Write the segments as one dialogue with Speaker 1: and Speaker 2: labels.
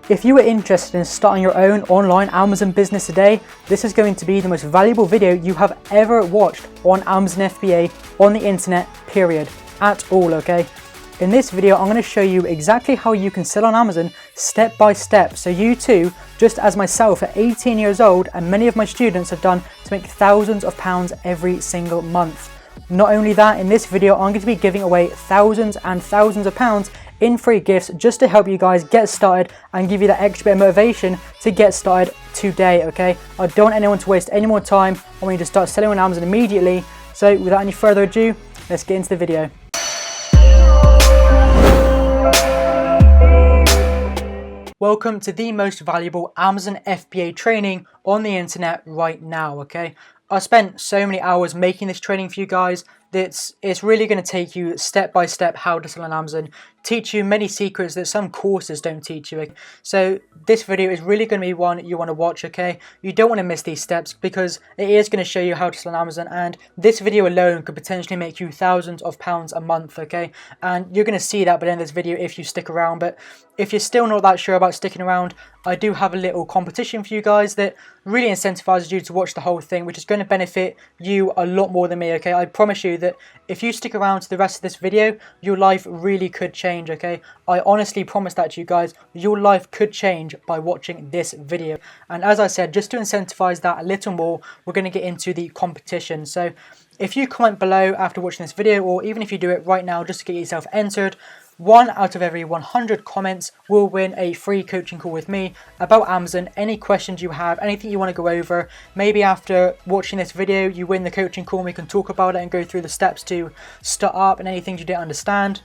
Speaker 1: If you are interested in starting your own online Amazon business today, this is going to be the most valuable video you have ever watched on Amazon FBA on the internet, period, at all, okay? In this video, I'm going to show you exactly how you can sell on Amazon step by step, so you too, just as myself at 18 years old and many of my students have done, to make thousands of pounds every single month. Not only that, in this video, I'm going to be giving away thousands and thousands of pounds in free gifts just to help you guys get started and give you that extra bit of motivation to get started today, okay? I don't want anyone to waste any more time. I want you to start selling on Amazon immediately. So without any further ado, let's get into the video. Welcome to the most valuable Amazon FBA training on the internet right now, okay? I spent so many hours making this training for you guys that it's really going to take you step by step how to sell on Amazon, teach you many secrets that some courses don't teach you. So this video is really going to be one you want to watch, okay? You don't want to miss these steps because it is going to show you how to sell on Amazon, and this video alone could potentially make you thousands of pounds a month, okay? And you're going to see that by the end of this video if you stick around. But if you're still not that sure about sticking around, I do have a little competition for you guys that really incentivizes you to watch the whole thing, which is going to benefit you a lot more than me, okay? I promise you that if you stick around to the rest of this video, your life really could change, okay? I honestly promise that to you guys. Your life could change by watching this video. And as I said, just to incentivize that a little more, we're going to get into the competition. So if you comment below after watching this video, or even if you do it right now just to get yourself entered, 1 out of every 100 comments will win a free coaching call with me about Amazon. Any questions you have, anything you want to go over, maybe after watching this video you win the coaching call and we can talk about it and go through the steps to start up and anything you didn't understand.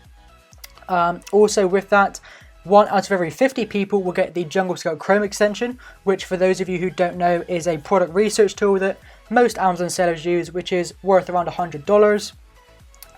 Speaker 1: Also with that, 1 out of every 50 people will get the Jungle Scout Chrome extension, which for those of you who don't know is a product research tool that most Amazon sellers use, which is worth around $100.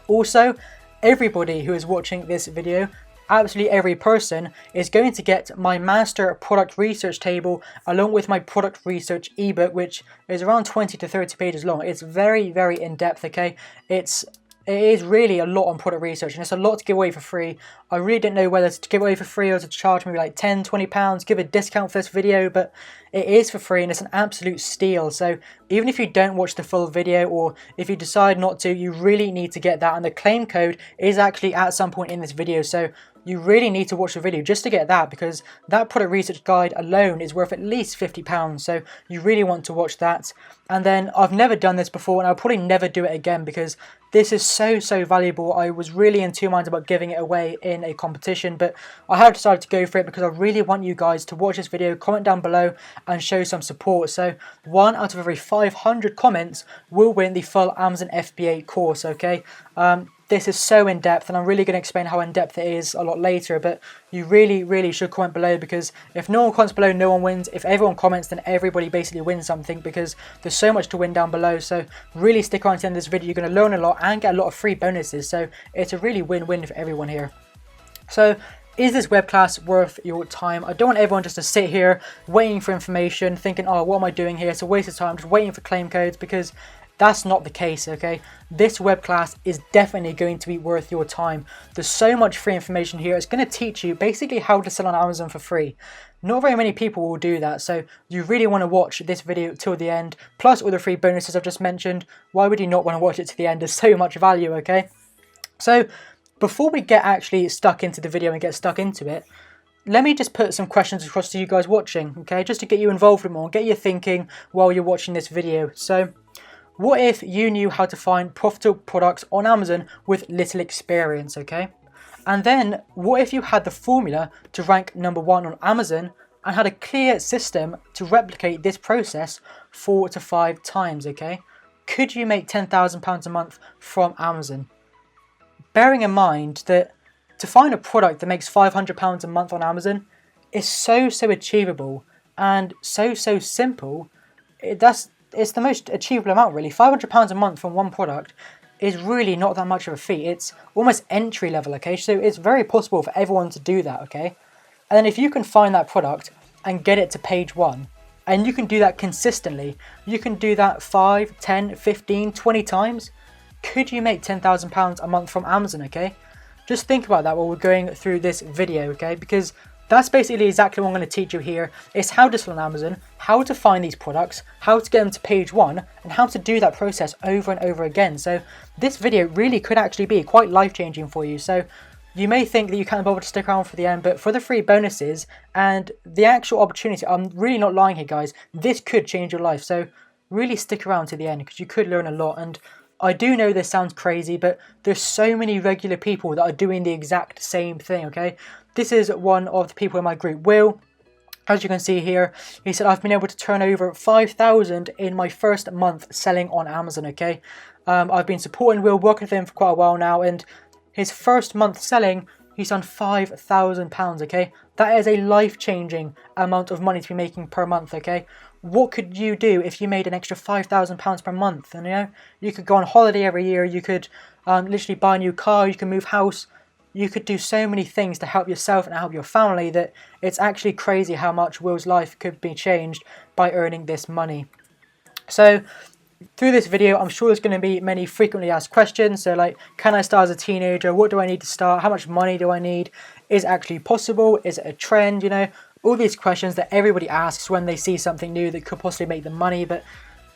Speaker 1: Also, everybody who is watching this video, absolutely every person, is going to get my master product research table along with my product research ebook, which is around 20 to 30 pages long. It's very, very in-depth, okay? It is really a lot on product research, and it's a lot to give away for free. I really didn't know whether to give away for free or to charge maybe like 10, 20 pounds, give a discount for this video, but it is for free and it's an absolute steal. So even if you don't watch the full video, or if you decide not to, you really need to get that, and the claim code is actually at some point in this video. So you really need to watch the video just to get that, because that product research guide alone is worth at least £50. So you really want to watch that. And then I've never done this before, and I'll probably never do it again because this is so valuable. I was really in two minds about giving it away in a competition, but I have decided to go for it because I really want you guys to watch this video, comment down below and show some support. So 1 out of every 500 comments will win the full Amazon FBA course, okay? This is so in-depth, and I'm really going to explain how in-depth it is a lot later, but you really should comment below, because if no one comments below, no one wins. If everyone comments, then everybody basically wins something, because there's so much to win down below. So really stick on to the end of this video. You're going to learn a lot and get a lot of free bonuses, so it's a really win-win for everyone here. So is this web class worth your time? I don't want everyone just to sit here waiting for information, thinking, oh, what am I doing here? It's a waste of time, just waiting for claim codes, because that's not the case, okay? This web class is definitely going to be worth your time. There's so much free information here. It's going to teach you basically how to sell on Amazon for free. Not very many people will do that, so you really want to watch this video till the end, plus all the free bonuses I've just mentioned. Why would you not want to watch it to the end? There's so much value, okay? So before we get actually stuck into the video and get stuck into it, let me just put some questions across to you guys watching, okay? Just to get you involved more, get you thinking while you're watching this video. So what if you knew how to find profitable products on Amazon with little experience, okay? And then what if you had the formula to rank #1 on Amazon and had a clear system to replicate this process 4 to 5 times, okay? Could you make £10,000 a month from Amazon? Bearing in mind that to find a product that makes £500 a month on Amazon is so achievable and so simple. It's the most achievable amount, really. £500 a month from one product is really not that much of a feat. It's almost entry level, okay? So it's very possible for everyone to do that, okay? And then if you can find that product and get it to page 1, and you can do that consistently, you can do that 5, 10, 15, 20 times, could you make £10,000 a month from Amazon, okay? Just think about that while we're going through this video, okay? Because that's basically exactly what I'm going to teach you here. It's how to sell on Amazon, how to find these products, how to get them to page 1, and how to do that process over and over again. So this video really could actually be quite life-changing for you. So you may think that you can't bother to stick around for the end, but for the free bonuses and the actual opportunity, I'm really not lying here, guys, this could change your life. So really stick around to the end because you could learn a lot. And I do know this sounds crazy, but there's so many regular people that are doing the exact same thing, okay? This is one of the people in my group, Will. As you can see here, he said, I've been able to turn over 5,000 in my first month selling on Amazon, okay? I've been supporting Will, working with him for quite a while now, and his first month selling, he's done £5,000, okay? That is a life-changing amount of money to be making per month, okay? What could you do if you made an extra £5,000 per month? And, you know, you could go on holiday every year, you could literally buy a new car, you can move house. You could do so many things to help yourself and help your family that it's actually crazy how much Will's life could be changed by earning this money. So through this video, I'm sure there's going to be many frequently asked questions. So like, can I start as a teenager? What do I need to start? How much money do I need? Is it actually possible? Is it a trend? You know, all these questions that everybody asks when they see something new that could possibly make them money. But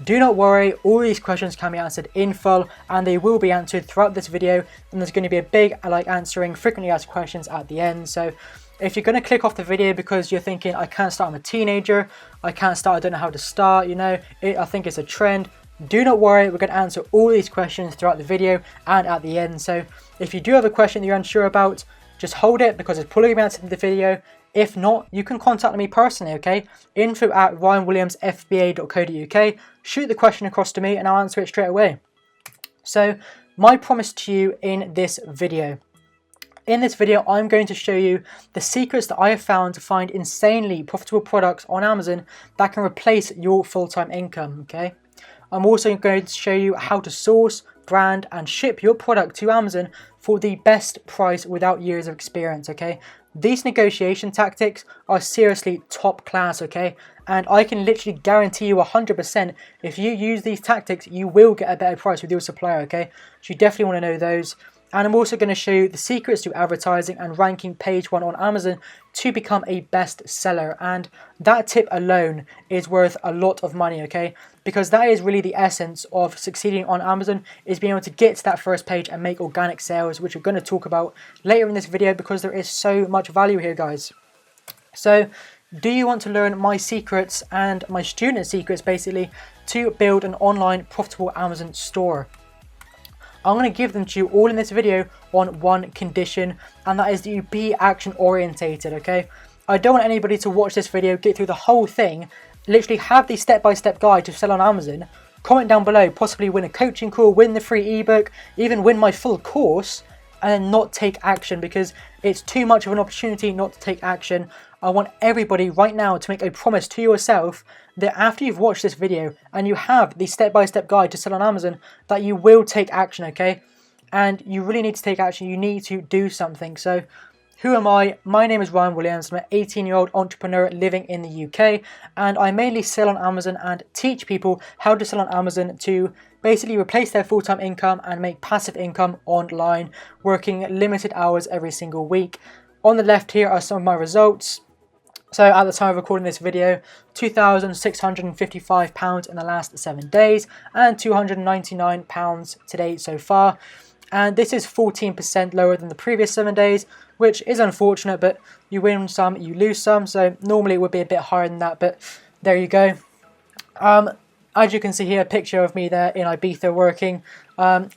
Speaker 1: do not worry, all these questions can be answered in full and they will be answered throughout this video, and there's going to be a big answering frequently asked questions at the end. So if you're going to click off the video because you're thinking, I can't start, I'm a teenager, I can't start, I don't know how to start, you know, I think it's a trend, do not worry, we're going to answer all these questions throughout the video and at the end. So if you do have a question that you're unsure about, just hold it because it's probably going to be answered in the video. If not, you can contact me personally, okay? info@ryanwilliamsfba.co.uk. Shoot the question across to me and I'll answer it straight away. So, my promise to you in this video. In this video, I'm going to show you the secrets that I have found to find insanely profitable products on Amazon that can replace your full-time income, okay? I'm also going to show you how to source, brand, and ship your product to Amazon for the best price without years of experience, okay? These negotiation tactics are seriously top class, okay? And I can literally guarantee you 100% if you use these tactics, you will get a better price with your supplier, okay? So you definitely want to know those. And I'm also going to show you the secrets to advertising and ranking page 1 on Amazon to become a best seller. And that tip alone is worth a lot of money, okay? Because that is really the essence of succeeding on Amazon, is being able to get to that first page and make organic sales, which we're going to talk about later in this video because there is so much value here, guys. So do you want to learn my secrets and my student secrets basically to build an online profitable Amazon store? I'm going to give them to you all in this video on one condition, and that is that you be action orientated, okay? I don't want anybody to watch this video, get through the whole thing, literally have the step-by-step guide to sell on Amazon, comment down below, possibly win a coaching call, win the free ebook, even win my full course, and then not take action because it's too much of an opportunity not to take action. I want everybody right now to make a promise to yourself that after you've watched this video and you have the step-by-step guide to sell on Amazon, that you will take action, okay? And you really need to take action. You need to do something. So who am I? My name is Ryan Williams. I'm an 18-year-old entrepreneur living in the UK, and I mainly sell on Amazon and teach people how to sell on Amazon to basically replace their full-time income and make passive income online, working limited hours every single week. On the left here are some of my results. So at the time of recording this video, £2,655 in the last 7 days and £299 today so far. And this is 14% lower than the previous 7 days, which is unfortunate, but you win some, you lose some. So normally it would be a bit higher than that, but there you go. As you can see here, a picture of me there in Ibiza working.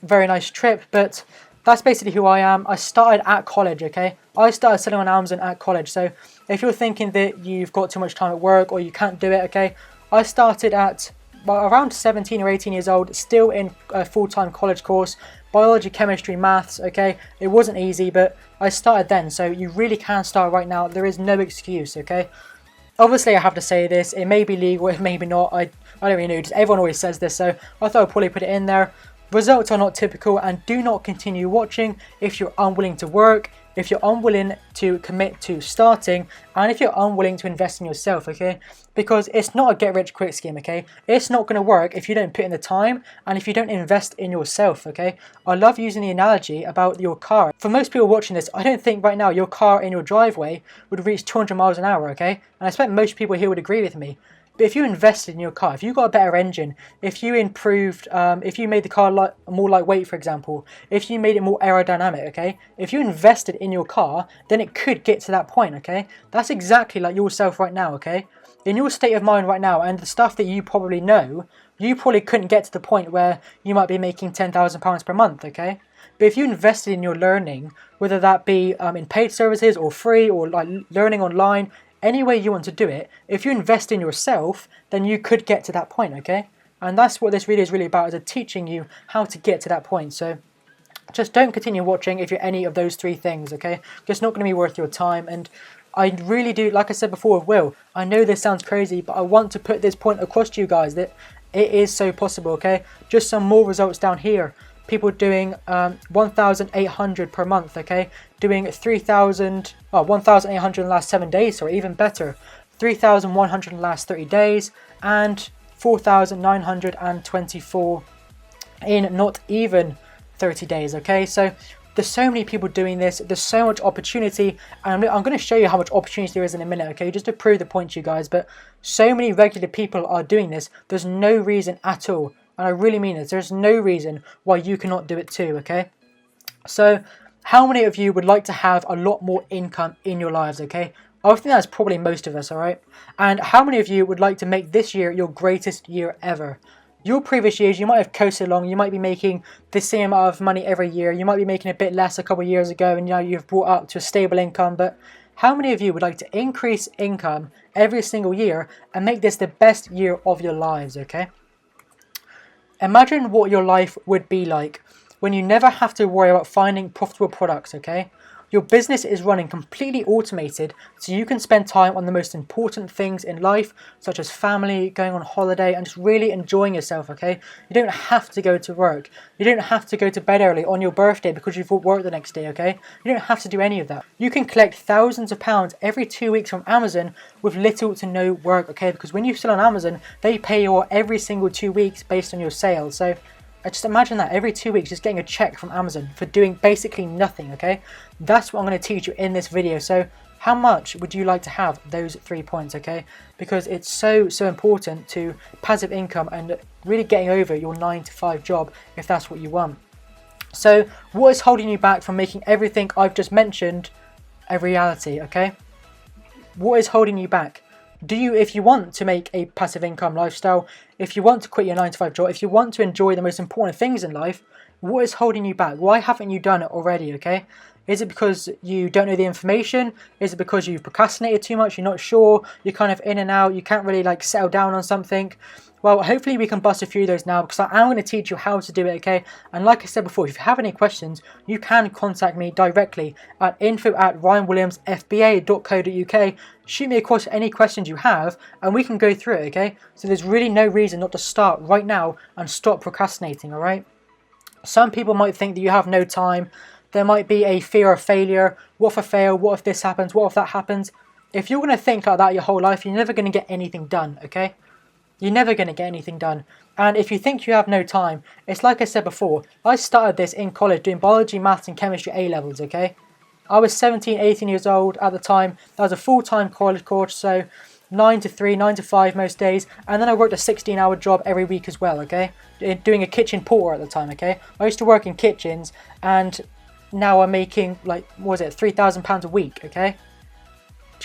Speaker 1: Very nice trip, but that's basically who I am. I started at college, okay? I started selling on Amazon at college. So if you're thinking that you've got too much time at work or you can't do it, okay? I started at around 17 or 18 years old, still in a full-time college course, biology, chemistry, maths, okay? It wasn't easy, but I started then. So you really can start right now. There is no excuse, okay? Obviously, I have to say this. It may be legal, it may be not. I don't really know. Just everyone always says this, so I thought I'd probably put it in there. Results are not typical, and do not continue watching if you're unwilling to work, if you're unwilling to commit to starting, and if you're unwilling to invest in yourself, okay? Because it's not a get rich quick scheme, okay? It's not going to work if you don't put in the time and if you don't invest in yourself, okay? I love using the analogy about your car. For most people watching this, I don't think right now your car in your driveway would reach 200 miles an hour, okay? And I expect most people here would agree with me. But if you invested in your car, if you got a better engine, if you improved, if you made the car more lightweight, for example, if you made it more aerodynamic, okay? If you invested in your car, then it could get to that point, okay? That's exactly like yourself right now, okay? In your state of mind right now and the stuff that you probably know, you probably couldn't get to the point where you might be making £10,000 per month, okay? But if you invested in your learning, whether that be in paid services or free or like learning online, any way you want to do it, if you invest in yourself, then you could get to that point, okay? And that's what this video is really about, is teaching you how to get to that point. So just don't continue watching if you're any of those three things, okay? It's not going to be worth your time. And I really do, like I said before with Will, I know this sounds crazy, but I want to put this point across to you guys that it is so possible, okay? Just some more results down here. People doing 1,800 per month, okay? Doing 1,800 in the last 7 days, or even better, 3,100 in the last 30 days, and 4,924 in not even 30 days, okay? So there's so many people doing this, there's so much opportunity, and I'm going to show you how much opportunity there is in a minute, okay? Just to prove the point to you guys, but so many regular people are doing this, there's no reason at all. And I really mean this. There's no reason why you cannot do it too, okay? So, how many of you would like to have a lot more income in your lives, okay? I think that's probably most of us, alright? And how many of you would like to make this year your greatest year ever? Your previous years, you might have coasted along. You might be making the same amount of money every year. You might be making a bit less a couple of years ago, and now you've brought up to a stable income. But how many of you would like to increase income every single year and make this the best year of your lives, okay? Imagine what your life would be like when you never have to worry about finding profitable products, okay? Your business is running completely automated, so you can spend time on the most important things in life, such as family, going on holiday, and just really enjoying yourself, okay? You don't have to go to work. You don't have to go to bed early on your birthday because you've got work the next day, okay? You don't have to do any of that. You can collect thousands of pounds every 2 weeks from Amazon with little to no work, okay? Because when you sell on Amazon, they pay you every single 2 weeks based on your sales. So just imagine that every 2 weeks just getting a check from Amazon for doing basically nothing, okay? That's what I'm going to teach you in this video. So how much would you like to have those 3 points, okay? Because it's so important to passive income and really getting over your 9-to-5 job if that's what you want. So what is holding you back from making everything I've just mentioned a reality, okay? What is holding you back? If you want to make a passive income lifestyle, if you want to quit your 9-to-5 job, if you want to enjoy the most important things in life, what is holding you back? Why haven't you done it already, okay? Is it because you don't know the information? Is it because you've procrastinated too much? You're not sure? You're kind of in and out? You can't really like settle down on something? Well, hopefully we can bust a few of those now, because I am going to teach you how to do it, okay? And like I said before, if you have any questions, you can contact me directly at info@ryanwilliamsfba.co.uk. Shoot me across any questions you have, and we can go through it, okay? So there's really no reason not to start right now and stop procrastinating, alright? Some people might think that you have no time. There might be a fear of failure. What if I fail? What if this happens? What if that happens? If you're going to think like that your whole life, you're never going to get anything done, okay? You're never going to get anything done. And if you think you have no time, it's like I said before, I started this in college doing biology, maths and chemistry A-levels, okay? I was 17, 18 years old at the time. That was a full-time college course, so 9 to 3, 9 to 5 most days. And then I worked a 16-hour job every week as well, okay? Doing a kitchen porter at the time, okay? I used to work in kitchens, and now I'm making, like, what was it, £3,000 a week, okay?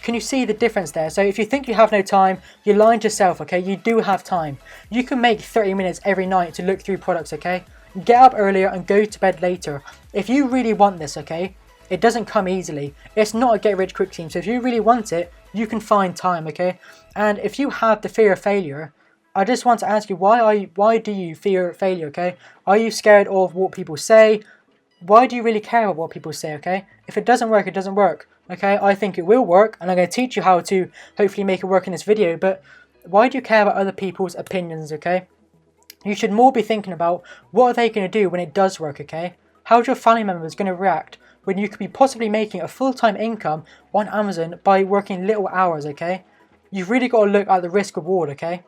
Speaker 1: Can you see the difference there? So if you think you have no time, you're lying to yourself, okay? You do have time. You can make 30 minutes every night to look through products, okay? Get up earlier and go to bed later. If you really want this, okay, it doesn't come easily. It's not a get-rich-quick scheme. So if you really want it, you can find time, okay? And if you have the fear of failure, I just want to ask you, why do you fear failure, okay? Are you scared of what people say? Why do you really care about what people say, okay? If it doesn't work, it doesn't work, okay? I think it will work, and I'm going to teach you how to hopefully make it work in this video, but why do you care about other people's opinions, okay? You should more be thinking about what are they going to do when it does work, okay? How's your family members going to react? when you could be possibly making a full-time income on Amazon by working little hours, okay? You've really got to look at the risk reward, okay?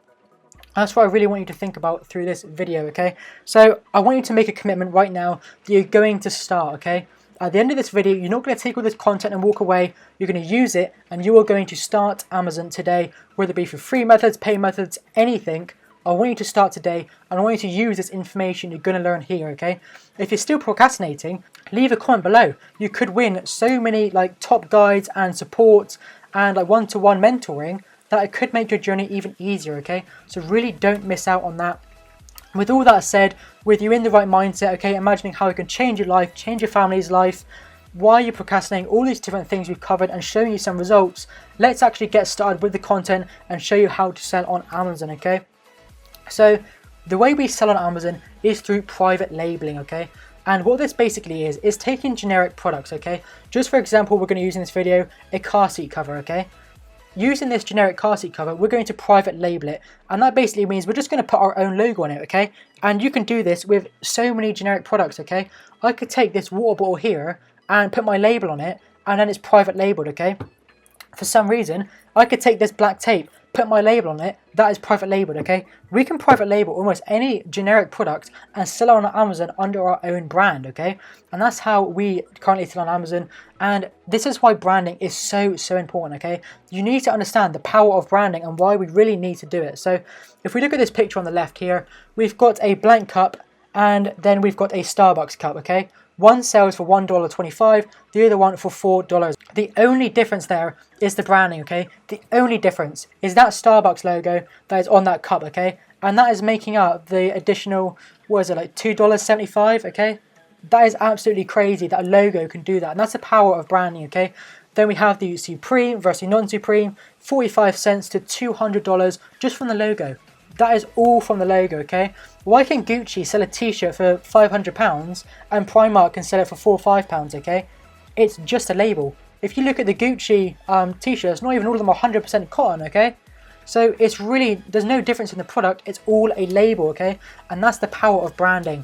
Speaker 1: That's what I really want you to think about through this video, okay? So I want you to make a commitment right now that you're going to start, okay? At the end of this video, you're not going to take all this content and walk away. You're going to use it, and you are going to start Amazon today, whether it be for free methods, pay methods, anything. I want you to start today, and I want you to use this information you're going to learn here, okay? If you're still procrastinating, leave a comment below. You could win so many like top guides and support and like one-to-one mentoring that it could make your journey even easier, okay? So really don't miss out on that. With all that said, with you in the right mindset, okay, imagining how it can change your life, change your family's life, why you're procrastinating, all these different things we've covered and showing you some results, let's actually get started with the content and show you how to sell on Amazon, okay? So the way we sell on Amazon is through private labeling, okay? And what this basically is taking generic products, okay? Just for example, we're going to use in this video a car seat cover, okay? Using this generic car seat cover, we're going to private label it, and that basically means we're just going to put our own logo on it, okay? And you can do this with so many generic products, okay? I could take this water bottle here and put my label on it, and then it's private labeled, okay? For some reason, I could take this black tape, put my label on it, that is private labeled, okay? We can private label almost any generic product and sell it on Amazon under our own brand, okay? And that's how we currently sell on Amazon, and this is why branding is so important, okay? You need to understand the power of branding and why we really need to do it. So if we look at this picture on the left here, we've got a blank cup and then we've got a Starbucks cup, okay? One sells for $1.25, the other one for $4. The only difference there is the branding, okay? The only difference is that Starbucks logo that is on that cup, okay? And that is making up the additional, what is it, like $2.75, okay? That is absolutely crazy that a logo can do that. And that's the power of branding, okay? Then we have the Supreme versus non-Supreme, 45 cents to $200 just from the logo. That is all from the logo, okay? Why can Gucci sell a t-shirt for £500 and Primark can sell it for £4 or £5, okay? It's just a label. If you look at the Gucci t-shirts, not even all of them are 100% cotton, okay? So it's really, there's no difference in the product, it's all a label, okay? And that's the power of branding.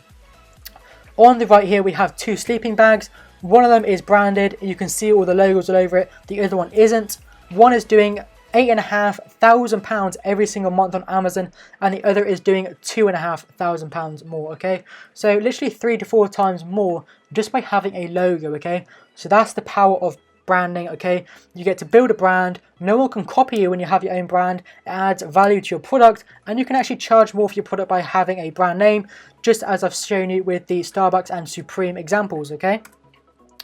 Speaker 1: On the right here, we have two sleeping bags. One of them is branded, you can see all the logos all over it. The other one isn't. One is doing £8,500 every single month on Amazon, and the other is doing £2,500 more, okay? So literally 3 to 4 times more just by having a logo, okay? So that's the power of branding, okay? You get to build a brand, no one can copy you when you have your own brand, it adds value to your product, and you can actually charge more for your product by having a brand name, just as I've shown you with the Starbucks and Supreme examples, okay?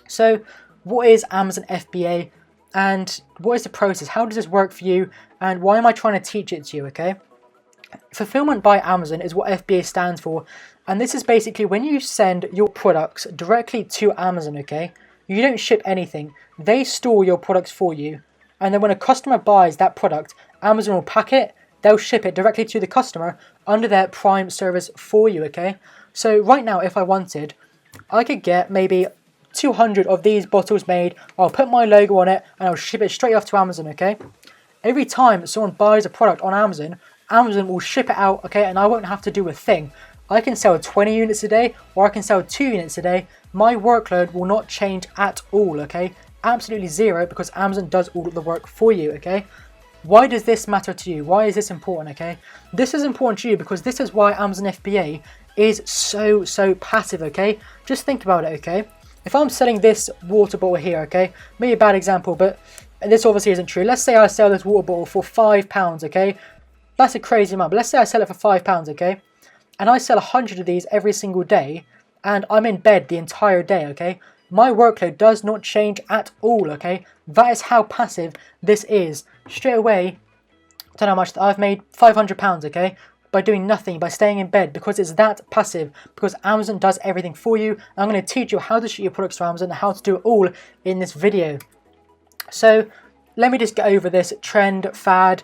Speaker 1: So what is Amazon FBA? And what is the process? How does this work for you? And why am I trying to teach it to you, okay? Fulfillment by Amazon is what FBA stands for. And this is basically when you send your products directly to Amazon, okay? You don't ship anything. They store your products for you. And then when a customer buys that product, Amazon will pack it. They'll ship it directly to the customer under their Prime service for you, okay? So right now, if I wanted, I could get maybe 200 of these bottles made. I'll put my logo on it and I'll ship it straight off to Amazon, okay? Every time someone buys a product on Amazon, Amazon will ship it out, okay? And I won't have to do a thing. I can sell 20 units a day or I can sell 2 units a day. My workload will not change at all, okay? Absolutely zero, because Amazon does all of the work for you, okay? Why does this matter to you? Why is this important, okay? This is important to you because this is why Amazon FBA is so passive, okay? Just think about it, okay? If I'm selling this water bottle here, okay, maybe a bad example, but this obviously isn't true. Let's say I sell this water bottle for £5, okay? That's a crazy amount, but let's say I sell it for £5, okay? And I sell 100 of these every single day, and I'm in bed the entire day, okay? My workload does not change at all, okay? That is how passive this is. Straight away, I don't know how much, I've made £500, okay? By doing nothing, by staying in bed, because it's that passive, because Amazon does everything for you. I'm going to teach you how to ship your products to Amazon and how to do it all in this video. So let me just get over this trend, fad.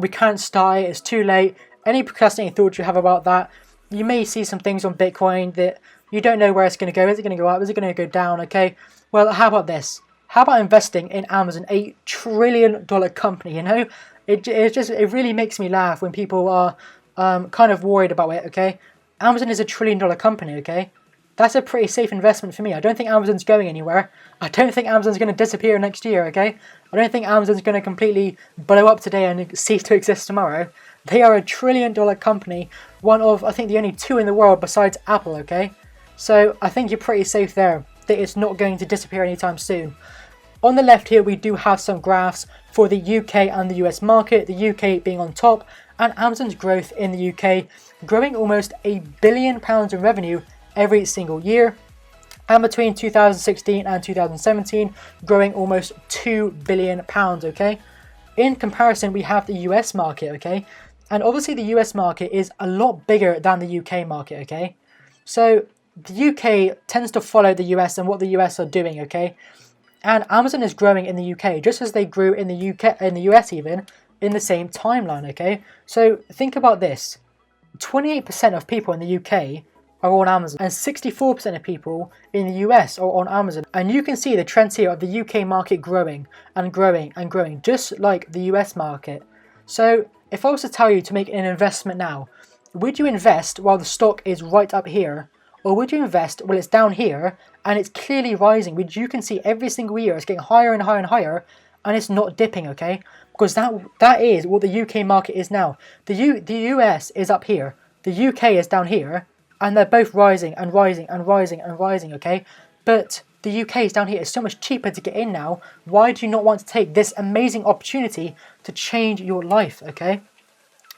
Speaker 1: We can't start it, it's too late. Any procrastinating thoughts you have about that, you may see some things on Bitcoin that you don't know where it's going to go. Is it going to go up? Is it going to go down? Okay, well, how about this? How about investing in Amazon, $8 trillion company, you know? It really makes me laugh when people are kind of worried about it, okay? Amazon is $1 trillion company, okay? that's a pretty safe investment for me. I don't think Amazon's going anywhere. I don't think Amazon's going to disappear next year, okay? I don't think Amazon's going to completely blow up today and cease to exist tomorrow. They are a $1 trillion company, one of, I think, the only 2 in the world besides Apple, okay? So I think you're pretty safe there, that it's not going to disappear anytime soon. On the left here, we do have some graphs for the UK and the US market, the UK being on top, and Amazon's growth in the UK, growing almost £1 billion in revenue every single year, and between 2016 and 2017 growing almost £2 billion, okay? In comparison, we have the US market, okay? And obviously the US market is a lot bigger than the UK market, okay? So the UK tends to follow the US and what the US are doing, okay? And Amazon is growing in the UK just as they grew in the UK, in the US even, in the same timeline, okay? So think about this. 28% of people in the UK are on Amazon, and 64% of people in the US are on Amazon. And you can see the trends here of the UK market growing and growing and growing, just like the US market. So if I was to tell you to make an investment now, would you invest while the stock is right up here? Or would you invest while it's down here and it's clearly rising, which you can see every single year it's getting higher and higher and higher, and it's not dipping, okay? Because that is what the UK market is now. The US is up here, the UK is down here, and they're both rising and rising and rising and rising, okay? But the UK is down here. It's so much cheaper to get in now. Why do you not want to take this amazing opportunity to change your life, okay?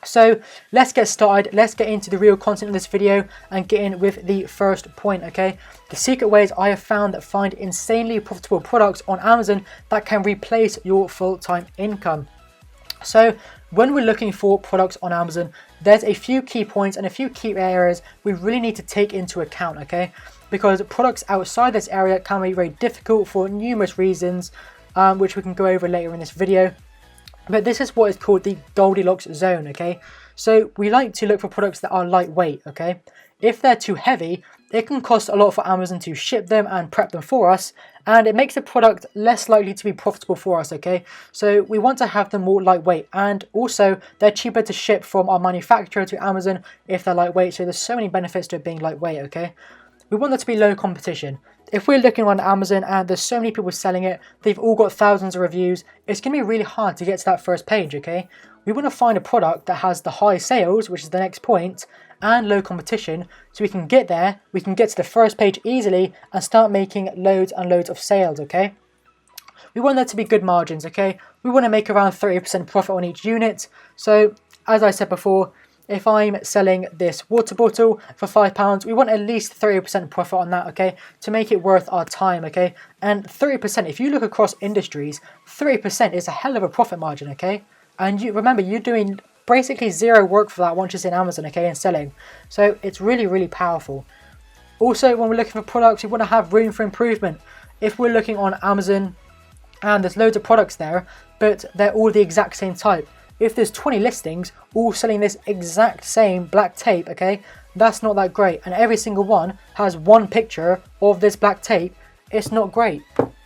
Speaker 1: So let's get started. Let's get into the real content of this video and get in with the first point, okay? The secret ways I have found that find insanely profitable products on Amazon that can replace your full-time income. So when we're looking for products on Amazon, there's a few key points and a few key areas we really need to take into account, okay? Because products outside this area can be very difficult for numerous reasons, which we can go over later in this video. But this is what is called the Goldilocks zone, okay? So we like to look for products that are lightweight, okay? If they're too heavy, it can cost a lot for Amazon to ship them and prep them for us, and it makes the product less likely to be profitable for us, okay? So we want to have them more lightweight, and also they're cheaper to ship from our manufacturer to Amazon if they're lightweight, so there's so many benefits to it being lightweight, okay? We want there to be low competition. If we're looking on Amazon and there's so many people selling it, they've all got thousands of reviews, it's going to be really hard to get to that first page, okay? We want to find a product that has the high sales, which is the next point, and low competition, so we can get there, we can get to the first page easily and start making loads and loads of sales, okay? We want there to be good margins, okay? We want to make around 30% profit on each unit. So, as I said before, if I'm selling this water bottle for £5, we want at least 30% profit on that, okay, to make it worth our time, okay? And 30%, if you look across industries, 30% is a hell of a profit margin, okay? And you remember, you're doing basically zero work for that once it's in Amazon, okay, and selling. So it's really, really powerful. Also, when we're looking for products, we want to have room for improvement. If we're looking on Amazon and there's loads of products there, but they're all the exact same type, if there's 20 listings all selling this exact same black tape, okay, that's not that great. And every single one has one picture of this black tape, it's not great.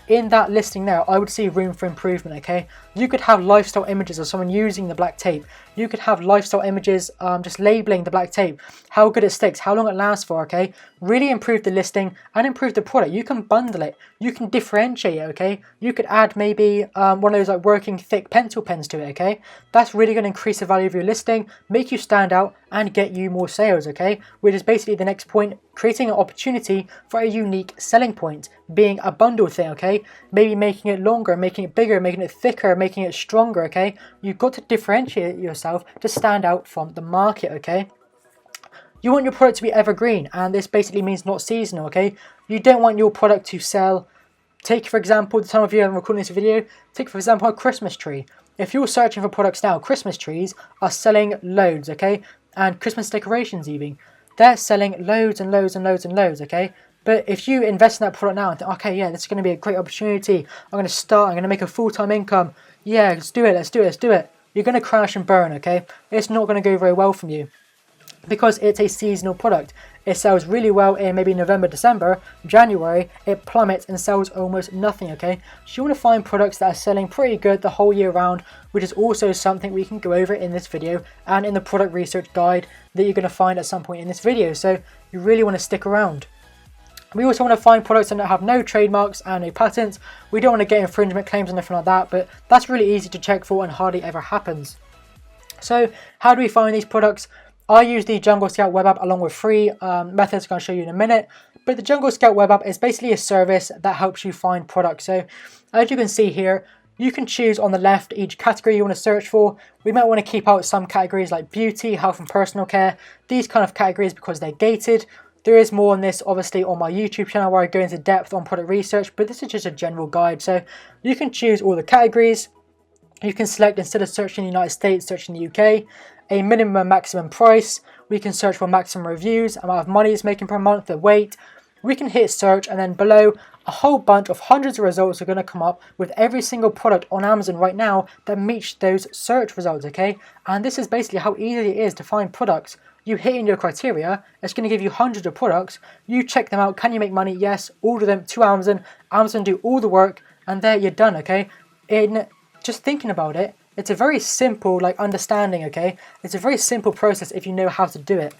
Speaker 1: In that listing there, I would see room for improvement, okay? You could have lifestyle images of someone using the black tape. You could have lifestyle images just labeling the black tape, how good it sticks, how long it lasts for, okay? Really improve the listing and improve the product. You can bundle it. You can differentiate it, okay? You could add maybe one of those like working thick pencil pens to it, okay? That's really going to increase the value of your listing, make you stand out and get you more sales, okay? Which is basically the next point, creating an opportunity for a unique selling point, being a bundle thing, okay? Maybe making it longer, making it bigger, making it thicker, making it stronger, okay? You've got to differentiate yourself to stand out from the market, okay? You want your product to be evergreen, and this basically means not seasonal, okay? You don't want your product to sell. Take, for example, the time of year I'm recording this video, take, for example, a Christmas tree. If you're searching for products now, Christmas trees are selling loads, okay? And Christmas decorations even. They're selling loads and loads and loads and loads, okay? But if you invest in that product now and think, okay, yeah, this is going to be a great opportunity. I'm going to start, I'm going to make a full-time income. Yeah, let's do it, let's do it, let's do it. You're going to crash and burn, okay? It's not going to go very well from you because it's a seasonal product. It sells really well in maybe November, December, January, it plummets and sells almost nothing, okay? So you want to find products that are selling pretty good the whole year round, which is also something we can go over in this video and in the product research guide that you're going to find at some point in this video. So you really want to stick around. We also want to find products that have no trademarks and no patents. We don't want to get infringement claims or anything like that, but that's really easy to check for and hardly ever happens. So how do we find these products? I use the Jungle Scout web app along with free methods I'm going to show you in a minute. But the Jungle Scout web app is basically a service that helps you find products. So as you can see here, you can choose on the left each category you want to search for. We might want to keep out some categories like beauty, health and personal care, these kind of categories because they're gated. There is more on this obviously on my YouTube channel where I go into depth on product research, but this is just a general guide. So you can choose all the categories. You can select, instead of searching in the United States, search in the UK, a minimum and maximum price. We can search for maximum reviews, amount of money it's making per month, the weight. We can hit search, and then below a whole bunch of hundreds of results are going to come up with every single product on Amazon right now that meets those search results, okay? And this is basically how easy it is to find products. You hit in your criteria, it's going to give you hundreds of products. You check them out. Can you make money? Yes. Order them to Amazon. Amazon do all the work, and there you're done, okay? In just thinking about it, it's a very simple understanding, okay? It's a very simple process if you know how to do it.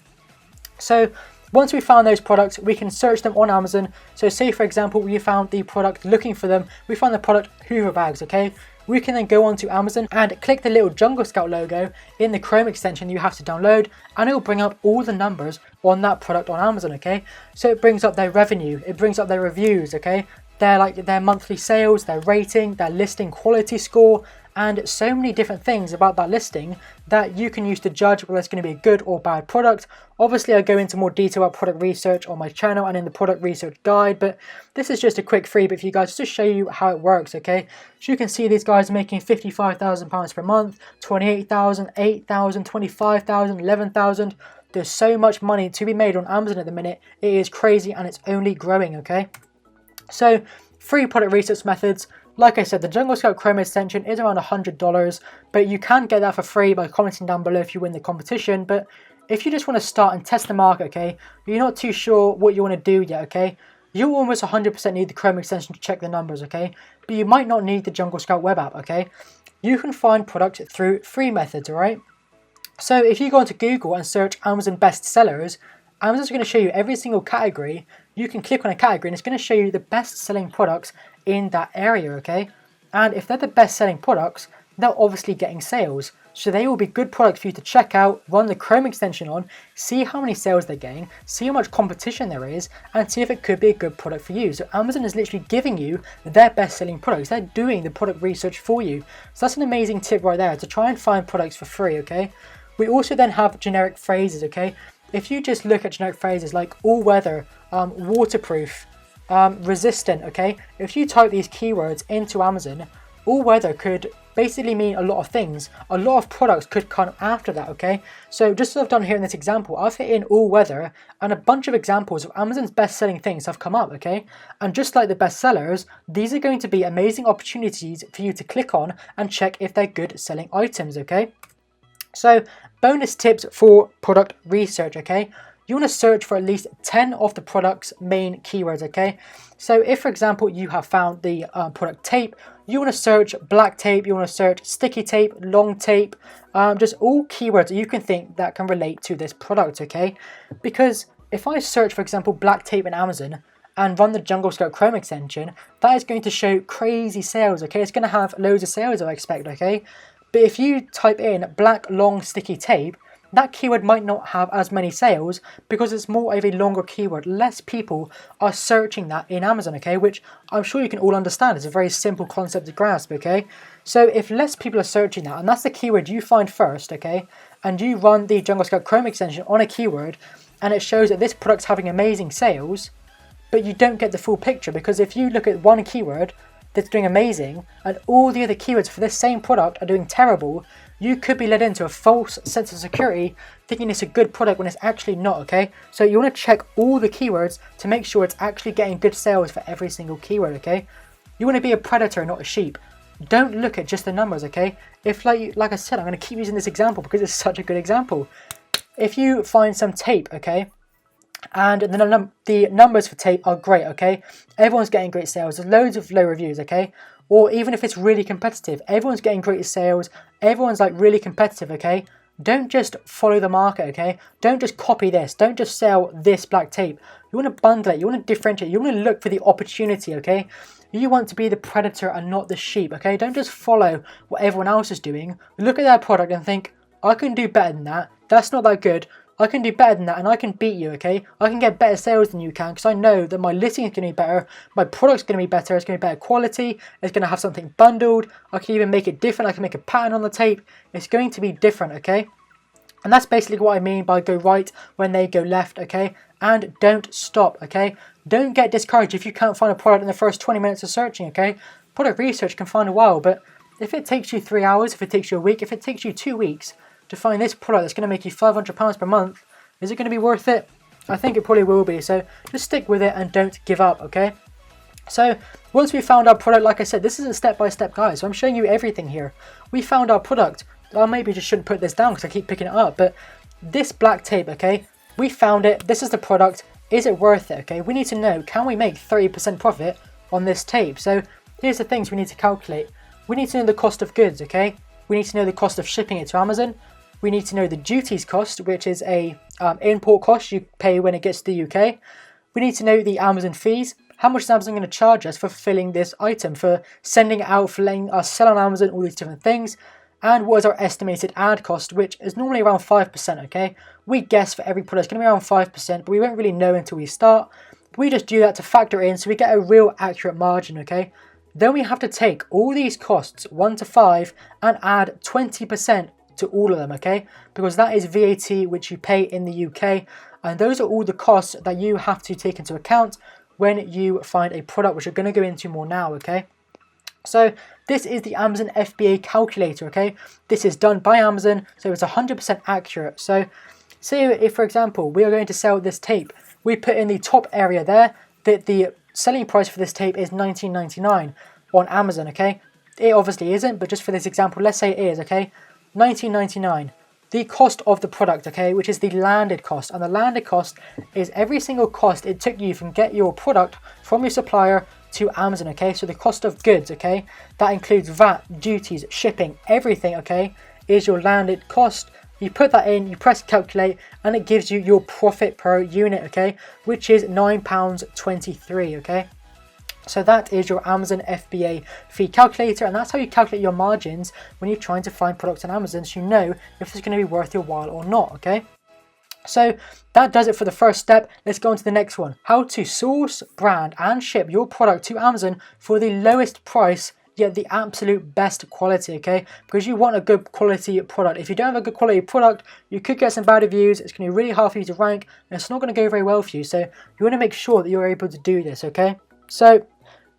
Speaker 1: So once we found those products, we can search them on Amazon. So say for example, we found the product, looking for them, we found the product Hoover bags, okay? We can then go onto Amazon and click the little Jungle Scout logo in the Chrome extension you have to download, and it will bring up all the numbers on that product on Amazon, okay? So it brings up their revenue, it brings up their reviews, okay? Their monthly sales, their rating, their listing quality score, and so many different things about that listing that you can use to judge whether it's going to be a good or bad product. Obviously, I go into more detail about product research on my channel and in the product research guide, but this is just a quick freebie for you guys just to show you how it works, okay? So you can see these guys are making £55,000 per month, 28,000, 8,000, 25,000, 11,000. There's so much money to be made on Amazon at the minute. It is crazy, and it's only growing, okay? So free product research methods. Like I said, the Jungle Scout Chrome extension is around $100, but you can get that for free by commenting down below if you win the competition. But if you just want to start and test the market, okay, you're not too sure what you want to do yet, okay, you'll almost 100% need the Chrome extension to check the numbers, okay, but you might not need the Jungle Scout web app, okay. You can find products through free methods, alright. So if you go onto Google and search Amazon best sellers, Amazon's going to show you every single category. You can click on a category and it's going to show you the best selling products in that area, okay? And if they're the best selling products, they're obviously getting sales. So they will be good products for you to check out, run the Chrome extension on, see how many sales they're getting, see how much competition there is, and see if it could be a good product for you. So Amazon is literally giving you their best selling products. They're doing the product research for you. So that's an amazing tip right there, to try and find products for free, okay? We also then have generic phrases, okay? If you just look at generic phrases like all-weather, waterproof, resistant, okay? If you type these keywords into Amazon, all-weather could basically mean a lot of things. A lot of products could come after that, okay? So just as I've done here in this example, I've hit in all-weather, and a bunch of examples of Amazon's best-selling things have come up, okay? And just like the best sellers, these are going to be amazing opportunities for you to click on and check if they're good selling items, okay? So bonus tips for product research, okay? You want to search for at least 10 of the product's main keywords, okay? So if, for example, you have found the product tape, you want to search black tape, you want to search sticky tape, long tape, just all keywords that you can think that can relate to this product, okay? Because if I search, for example, black tape in Amazon and run the Jungle Scout Chrome extension, that is going to show crazy sales, okay? It's going to have loads of sales, I expect, okay? But if you type in black long sticky tape, that keyword might not have as many sales because it's more of a longer keyword. Less people are searching that in Amazon, okay? Which I'm sure you can all understand. It's a very simple concept to grasp, okay? So if less people are searching that, and that's the keyword you find first, okay? And you run the Jungle Scout Chrome extension on a keyword, and it shows that this product's having amazing sales, but you don't get the full picture, because if you look at one keyword that's doing amazing and all the other keywords for this same product are doing terrible, you could be led into a false sense of security thinking it's a good product when it's actually not, okay? So you want to check all the keywords to make sure it's actually getting good sales for every single keyword, okay? You want to be a predator, not a sheep. Don't look at just the numbers, okay? If like I said, I'm going to keep using this example because it's such a good example. If you find some tape, okay, and the numbers for tape are great, okay? Everyone's getting great sales. There's loads of low reviews, okay? Or even if it's really competitive, everyone's getting great sales. Everyone's like really competitive, okay? don't just follow the market, okay? Don't just copy this. Don't just sell this black tape. You want to bundle it. You want to differentiate. You want to look for the opportunity, okay? You want to be the predator and not the sheep, okay? Don't just follow what everyone else is doing. Look at their product and think, I can do better than that. That's not that good. I can do better than that and I can beat you, okay? I can get better sales than you can because I know that my listing is going to be better, my product's going to be better, it's going to be better quality, it's going to have something bundled, I can even make it different, I can make a pattern on the tape, it's going to be different, okay? And that's basically what I mean by go right when they go left, okay? And don't stop, okay? Don't get discouraged if you can't find a product in the first 20 minutes of searching, okay? Product research can find a while, but if it takes you 3 hours, if it takes you a week, if it takes you 2 weeks to find this product that's going to make you £500 per month, is it going to be worth it? I think it probably will be, so just stick with it and don't give up, okay? So once we found our product, like I said, this is a step-by-step guide, so I'm showing you everything here. We found our product. I maybe just shouldn't put this down because I keep picking it up, but this black tape, okay, we found it, this is the product, is it worth it, okay? We need to know, can we make 30% profit on this tape? So here's the things we need to calculate. We need to know the cost of goods, okay? We need to know the cost of shipping it to Amazon. We need to know the duties cost, which is a import cost you pay when it gets to the UK. We need to know the Amazon fees. How much is Amazon going to charge us for filling this item, for sending it out, for letting us sell on Amazon, all these different things. And what is our estimated ad cost, which is normally around 5%, okay? We guess for every product it's going to be around 5%, but we won't really know until we start. We just do that to factor in so we get a real accurate margin, okay? Then we have to take all these costs, 1 to 5, and add 20% to all of them, okay? Because that is VAT which you pay in the UK, and those are all the costs that you have to take into account when you find a product, which we're going to go into more now, okay? So this is the Amazon FBA Calculator, okay? This is done by Amazon, so it's 100% accurate. So say if, for example, we are going to sell this tape, we put in the top area there that the selling price for this tape is $19.99 on Amazon, okay? It obviously isn't, but just for this example, let's say it is, okay? $19.99. The cost of the product, okay, which is the landed cost, and the landed cost is every single cost it took you from get your product from your supplier to Amazon, okay? So the cost of goods, okay, that includes VAT, duties, shipping, everything, okay, is your landed cost. You put that in, you press calculate, and it gives you your profit per unit, okay, which is £9.23, okay? So that is your Amazon FBA fee calculator, and that's how you calculate your margins when you're trying to find products on Amazon, so you know if it's going to be worth your while or not, okay? So that does it for the first step. Let's go on to the next one. How to source, brand, and ship your product to Amazon for the lowest price, yet the absolute best quality, okay? Because you want a good quality product. If you don't have a good quality product, you could get some bad reviews, it's going to be really hard for you to rank, and it's not going to go very well for you, so you want to make sure that you're able to do this, okay? So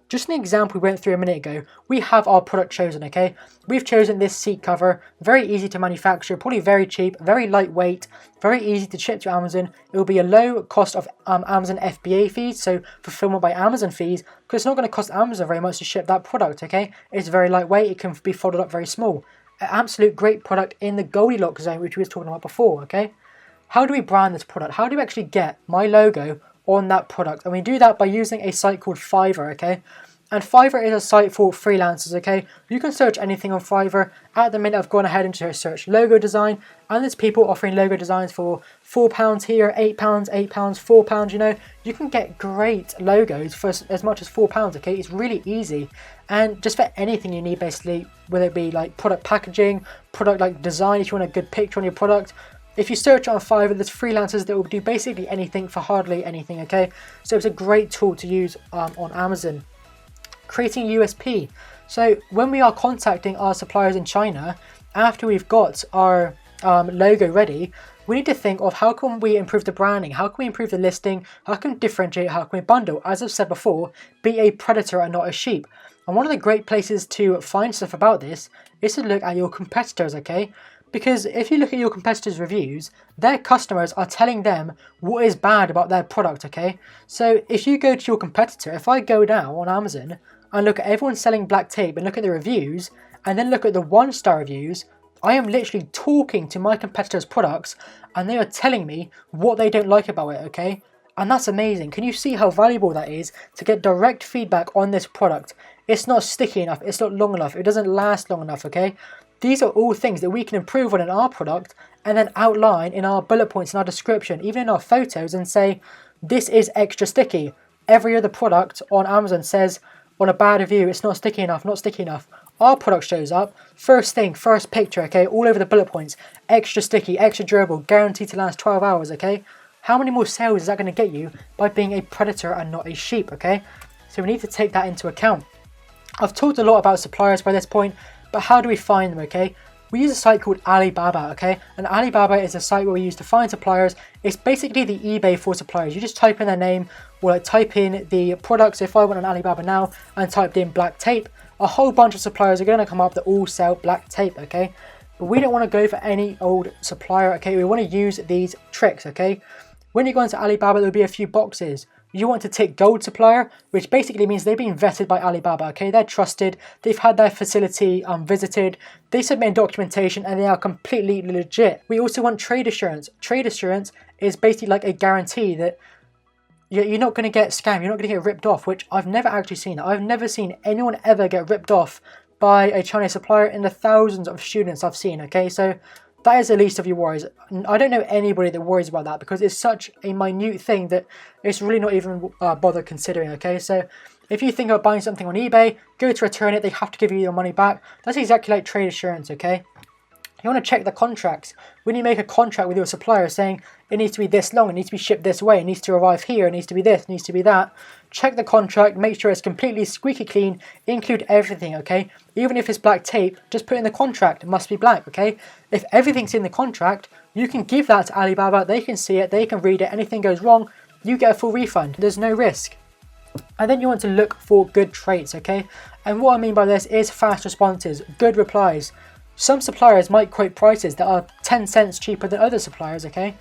Speaker 1: just an example we went through a minute ago, we have our product chosen, okay? We've chosen this seat cover, very easy to manufacture, probably very cheap, very lightweight, very easy to ship to Amazon. It will be a low cost of Amazon FBA fees, so fulfillment by Amazon fees, because it's not going to cost Amazon very much to ship that product, okay? It's very lightweight, it can be folded up very small. An absolute great product in the Goldilocks zone, which we were talking about before, okay? How do we brand this product? How do we actually get my logo on that product? And we do that by using a site called Fiverr, okay? And Fiverr is a site for freelancers, okay? You can search anything on Fiverr. At the minute, I've gone ahead and searched logo design, and there's people offering logo designs for £4 here, £8, £8, £4, you know? You can get great logos for as much as £4, okay? It's really easy. And just for anything you need, basically, whether it be like product packaging, product like design, if you want a good picture on your product. If you search on Fiverr, there's freelancers that will do basically anything for hardly anything, okay? So it's a great tool to use on Amazon. Creating USP. So when we are contacting our suppliers in China, after we've got our logo ready, we need to think of how can we improve the branding, how can we improve the listing, how can we differentiate, how can we bundle. As I've said before, be a predator and not a sheep. And one of the great places to find stuff about this is to look at your competitors, okay? Because if you look at your competitors' reviews, their customers are telling them what is bad about their product, okay? So if you go to your competitor, if I go now on Amazon and look at everyone selling black tape and look at the reviews, and then look at the 1-star reviews, I am literally talking to my competitors' products, and they are telling me what they don't like about it, okay? And that's amazing. Can you see how valuable that is to get direct feedback on this product? It's not sticky enough, it's not long enough, it doesn't last long enough, okay? These are all things that we can improve on in our product and then outline in our bullet points in our description, even in our photos, and say, this is extra sticky. Every other product on Amazon says on a bad review, it's not sticky enough, not sticky enough. Our product shows up, first thing, first picture, okay, all over the bullet points, extra sticky, extra durable, guaranteed to last 12 hours, okay? How many more sales is that going to get you by being a predator and not a sheep, okay? So we need to take that into account. I've talked a lot about suppliers by this point, but how do we find them, okay? We use a site called Alibaba, okay? And Alibaba is a site where we use to find suppliers. It's basically the eBay for suppliers. You just type in their name, or like type in the products. If I went on Alibaba now and typed in black tape, a whole bunch of suppliers are going to come up that all sell black tape, okay? But we don't want to go for any old supplier, okay? We want to use these tricks, okay? When you go into Alibaba, there'll be a few boxes. You want to tick gold supplier, which basically means they've been vetted by Alibaba, okay? They're trusted, they've had their facility visited, they submit documentation, and they are completely legit. We also want trade assurance. Trade assurance is basically like a guarantee that you're not going to get scammed, you're not going to get ripped off, which I've never actually seen. I've never seen anyone ever get ripped off by a Chinese supplier in the thousands of students I've seen, okay? So that is the least of your worries. I don't know anybody that worries about that because it's such a minute thing that it's really not even bother considering, okay? So if you think about buying something on eBay, go to return it, they have to give you your money back. That's exactly like trade assurance, okay? You want to check the contracts. When you make a contract with your supplier saying it needs to be this long, it needs to be shipped this way, it needs to arrive here, it needs to be this, it needs to be that, check the contract, make sure it's completely squeaky clean, include everything, okay? Even if it's black tape, just put in the contract, it must be black, okay? If everything's in the contract, you can give that to Alibaba, they can see it, they can read it, anything goes wrong, you get a full refund, there's no risk. And then you want to look for good traits, okay? And what I mean by this is fast responses, good replies. Some suppliers might quote prices that are 10 cents cheaper than other suppliers, okay?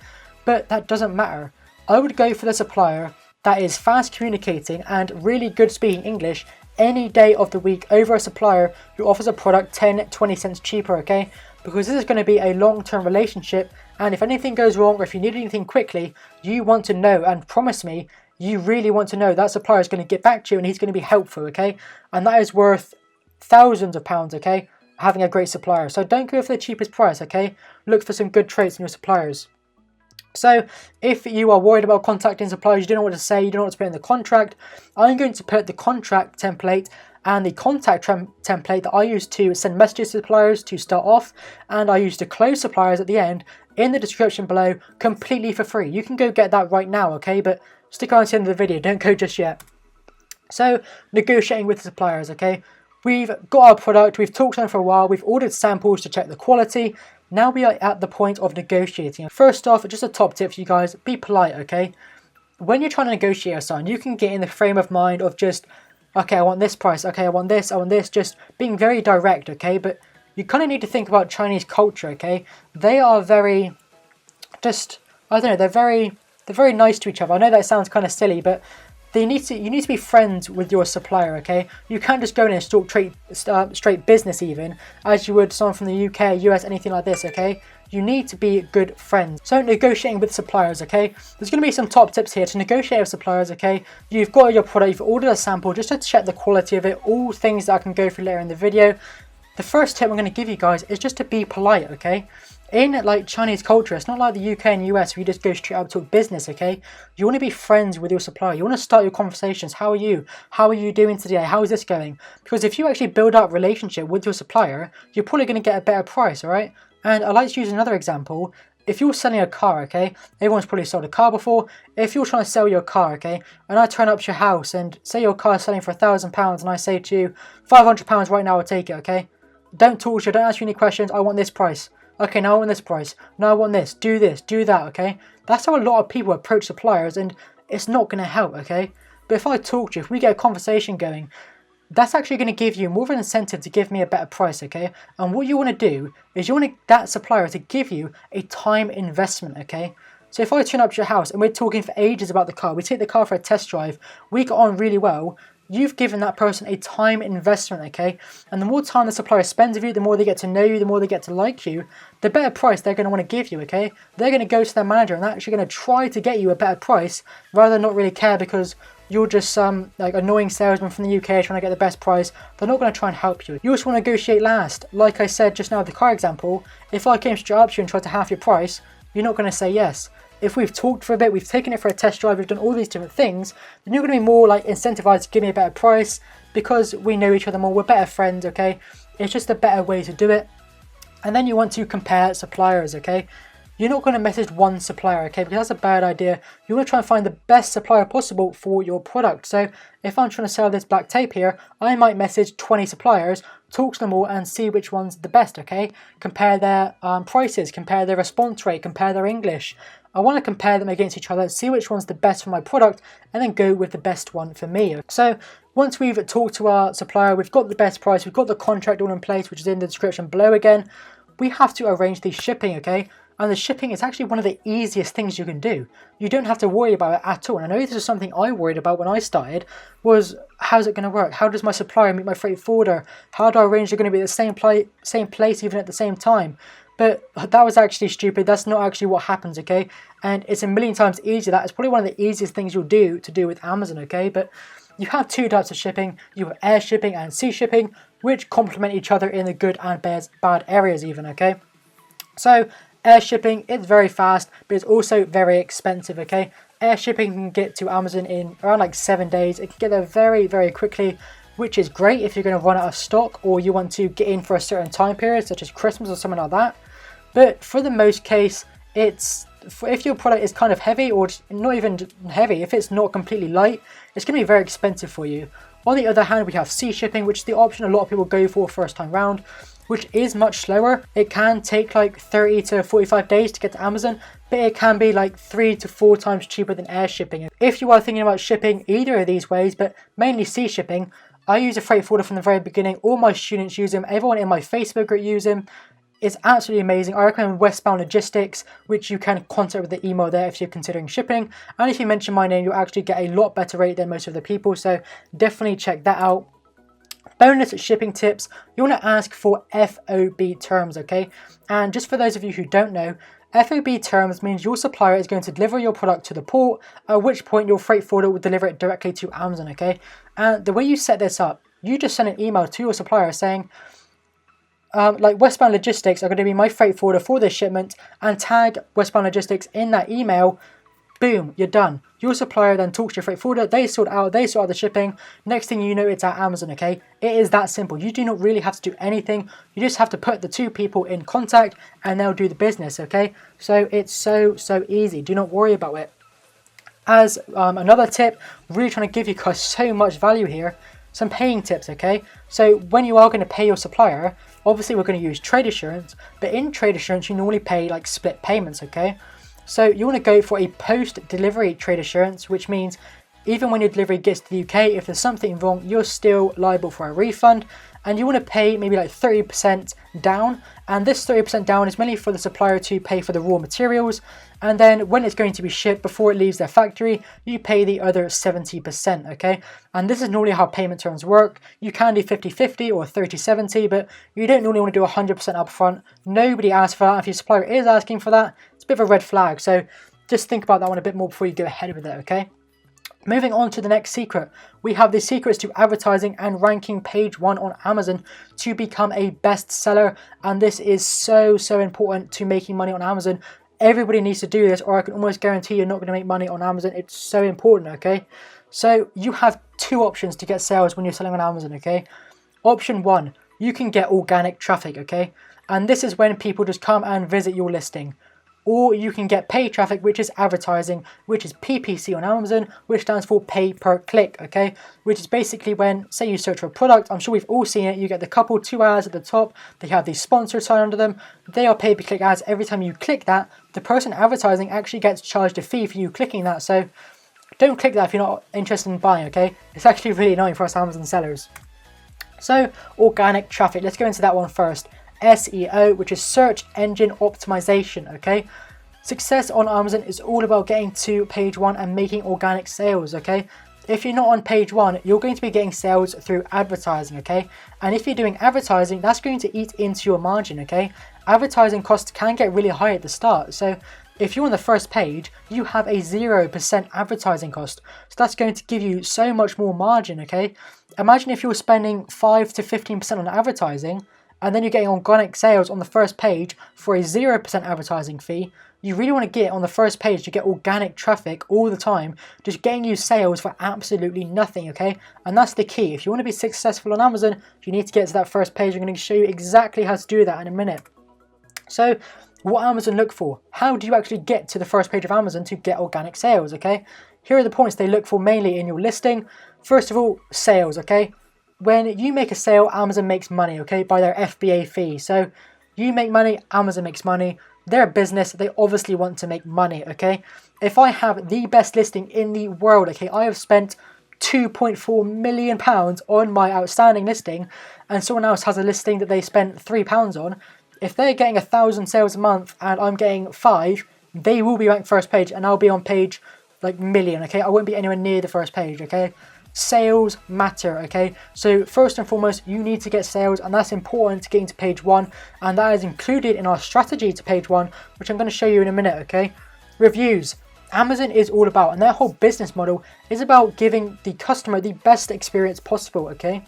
Speaker 1: But that doesn't matter. I would go for the supplier that is fast communicating and really good speaking English any day of the week over a supplier who offers a product 10, 20 cents cheaper, okay? Because this is going to be a long-term relationship, and if anything goes wrong or if you need anything quickly, you want to know, and promise me, you really want to know that supplier is going to get back to you and he's going to be helpful, okay? And that is worth thousands of pounds, okay? Having a great supplier. So don't go for the cheapest price, okay? Look for some good traits in your suppliers. So if you are worried about contacting suppliers, you don't know what to say, you don't know what to put in the contract, I'm going to put the contract template and the contact template that I use to send messages to suppliers to start off, and I use to close suppliers at the end in the description below completely for free. You can go get that right now, okay? But stick around to the end of the video, don't go just yet. So negotiating with the suppliers, okay? We've got our product, we've talked to them for a while, we've ordered samples to check the quality. Now we are at the point of negotiating. First off, just a top tip for you guys, be polite, okay? When you're trying to negotiate a sign, you can get in the frame of mind of just, okay, I want this price, okay, I want this, just being very direct, okay? But you kind of need to think about Chinese culture, okay? They are very, just, I don't know, they're very nice to each other. I know that sounds kind of silly, but you need to be friends with your supplier, okay? You can't just go in and talk straight business even, as you would someone from the UK, US, anything like this, okay? You need to be good friends. So negotiating with suppliers, okay? There's going to be some top tips here to negotiate with suppliers, okay? You've got your product, you've ordered a sample just to check the quality of it, all things that I can go through later in the video. The first tip I'm going to give you guys is just to be polite, okay? In like Chinese culture, it's not like the UK and US where you just go straight up to business, okay? You want to be friends with your supplier. You want to start your conversations. How are you? How are you doing today? How is this going? Because if you actually build up a relationship with your supplier, you're probably going to get a better price, all right? And I like to use another example. If you're selling a car, okay? Everyone's probably sold a car before. If you're trying to sell your car, okay? And I turn up to your house and say your car is selling for £1,000 and I say to you, £500 right now, I'll take it, okay? Don't talk to you, don't ask you any questions. I want this price. Okay, now I want this price. Now I want this. Do that, okay? That's how a lot of people approach suppliers, and it's not going to help, okay? But if I talk to you, if we get a conversation going, that's actually going to give you more of an incentive to give me a better price, okay? And what you want to do is you want that supplier to give you a time investment, okay? So if I turn up to your house and we're talking for ages about the car, we take the car for a test drive, we get on really well, you've given that person a time investment, okay? And the more time the supplier spends with you, the more they get to know you, the more they get to like you, the better price they're going to want to give you, okay? They're going to go to their manager and they're actually going to try to get you a better price rather than not really care because you're just some like annoying salesman from the UK trying to get the best price, they're not going to try and help you. You just want to negotiate last. Like I said just now with the car example, if I came straight up to you and tried to half your price, you're not going to say yes. If we've talked for a bit, we've taken it for a test drive, we've done all these different things, then you're going to be more like incentivized to give me a better price because we know each other more, we're better friends, okay? It's just a better way to do it. And then you want to compare suppliers, okay? You're not going to message one supplier, okay, because that's a bad idea. You want to try and find the best supplier possible for your product. So if I'm trying to sell this black tape here, I might message 20 suppliers, talk to them all and see which one's the best, okay? Compare their prices, compare their response rate, compare their English. I want to compare them against each other, see which one's the best for my product, and then go with the best one for me. So once we've talked to our supplier, we've got the best price, we've got the contract all in place, which is in the description below again, we have to arrange the shipping, okay? And the shipping is actually one of the easiest things you can do. You don't have to worry about it at all. And I know this is something I worried about when I started, was how's it going to work? How does my supplier meet my freight forwarder? How do I arrange they're going to be at the same place even at the same time? But that was actually stupid. That's not actually what happens, okay? And it's a million times easier. That is probably one of the easiest things you'll do with Amazon, okay? But you have two types of shipping. You have air shipping and sea shipping, which complement each other in the good and bad areas even, okay? So air shipping, it's very fast, but it's also very expensive, okay? Air shipping can get to Amazon in around like 7 days. It can get there very, very quickly, which is great if you're going to run out of stock or you want to get in for a certain time period, such as Christmas or something like that. But for the most case, if your product is kind of heavy or not even heavy, if it's not completely light, it's going to be very expensive for you. On the other hand, we have sea shipping, which is the option a lot of people go for first time round, which is much slower. It can take like 30 to 45 days to get to Amazon, but it can be like 3 to 4 times cheaper than air shipping. If you are thinking about shipping either of these ways, but mainly sea shipping, I use a freight forwarder from the very beginning. All my students use them. Everyone in my Facebook group use them. It's absolutely amazing. I recommend Westbound Logistics, which you can contact with the email there if you're considering shipping. And if you mention my name, you'll actually get a lot better rate than most of the people. So definitely check that out. Bonus shipping tips, you want to ask for FoB terms, okay? And just for those of you who don't know, FoB terms means your supplier is going to deliver your product to the port, at which point your freight forwarder will deliver it directly to Amazon, okay? And the way you set this up, you just send an email to your supplier saying, like Westbound Logistics are going to be my freight forwarder for this shipment, and tag Westbound Logistics in that email. Boom, you're done. Your supplier then talks to your freight forwarder, they sort out the shipping. Next thing you know, it's at Amazon, okay? It is that simple. You do not really have to do anything. You just have to put the two people in contact and they'll do the business, okay? So it's so easy. Do not worry about it. As another tip, really trying to give you guys so much value here, some paying tips, okay? So when you are going to pay your supplier, obviously we're going to use trade assurance, but in trade assurance you normally pay like split payments, okay? So you want to go for a post-delivery trade assurance, which means even when your delivery gets to the UK, if there's something wrong, you're still liable for a refund. And you want to pay maybe like 30% down. And this 30% down is mainly for the supplier to pay for the raw materials. And then when it's going to be shipped before it leaves their factory, you pay the other 70%, okay? And this is normally how payment terms work. You can do 50-50 or 30-70, but you don't normally want to do 100% upfront. Nobody asks for that. If your supplier is asking for that, it's a bit of a red flag. So just think about that one a bit more before you go ahead with it, okay? Moving on to the next secret, we have the secrets to advertising and ranking page 1 on Amazon to become a bestseller. And this is so important to making money on Amazon. Everybody needs to do this, or I can almost guarantee you're not going to make money on Amazon. It's so important, okay? So you have two options to get sales when you're selling on Amazon, okay? Option 1, you can get organic traffic, okay? And this is when people just come and visit your listing. Or you can get paid traffic, which is advertising, which is PPC on Amazon, which stands for pay per click, okay? Which is basically when, say you search for a product, I'm sure we've all seen it, you get the couple 2 ads at the top, they have the sponsor sign under them, they are pay per click ads. Every time you click that, the person advertising actually gets charged a fee for you clicking that, so don't click that if you're not interested in buying, okay? It's actually really annoying for us Amazon sellers. So, organic traffic, let's go into that one first. SEO, which is search engine optimization, okay? Success on Amazon is all about getting to page 1 and making organic sales, okay? If you're not on page 1, you're going to be getting sales through advertising, okay? And if you're doing advertising, that's going to eat into your margin, okay? Advertising costs can get really high at the start, so if you're on the first page, you have a 0% advertising cost. So that's going to give you so much more margin, okay? Imagine if you're spending 5 to 15% on advertising, and then you're getting organic sales on the first page for a 0% advertising fee. You really want to get on the first page to get organic traffic all the time, just getting you sales for absolutely nothing, okay? And that's the key. If you want to be successful on Amazon, you need to get to that first page. I'm going to show you exactly how to do that in a minute. So what Amazon look for? How do you actually get to the first page of Amazon to get organic sales, okay? Here are the points they look for mainly in your listing. First of all, sales, okay? When you make a sale, Amazon makes money, okay, by their FBA fee. So you make money, Amazon makes money. They're a business, they obviously want to make money, okay? If I have the best listing in the world, okay, I have spent £2.4 million on my outstanding listing, and someone else has a listing that they spent £3 on. If they're getting 1,000 sales a month and I'm getting 5, they will be ranked first page and I'll be on page like million, okay? I won't be anywhere near the first page, okay? Sales matter, okay? So first and foremost, you need to get sales, and that's important to getting to page 1, and that is included in our strategy to page 1, which I'm going to show you in a minute, okay? Reviews. Amazon is all about, and their whole business model is about giving the customer the best experience possible, okay?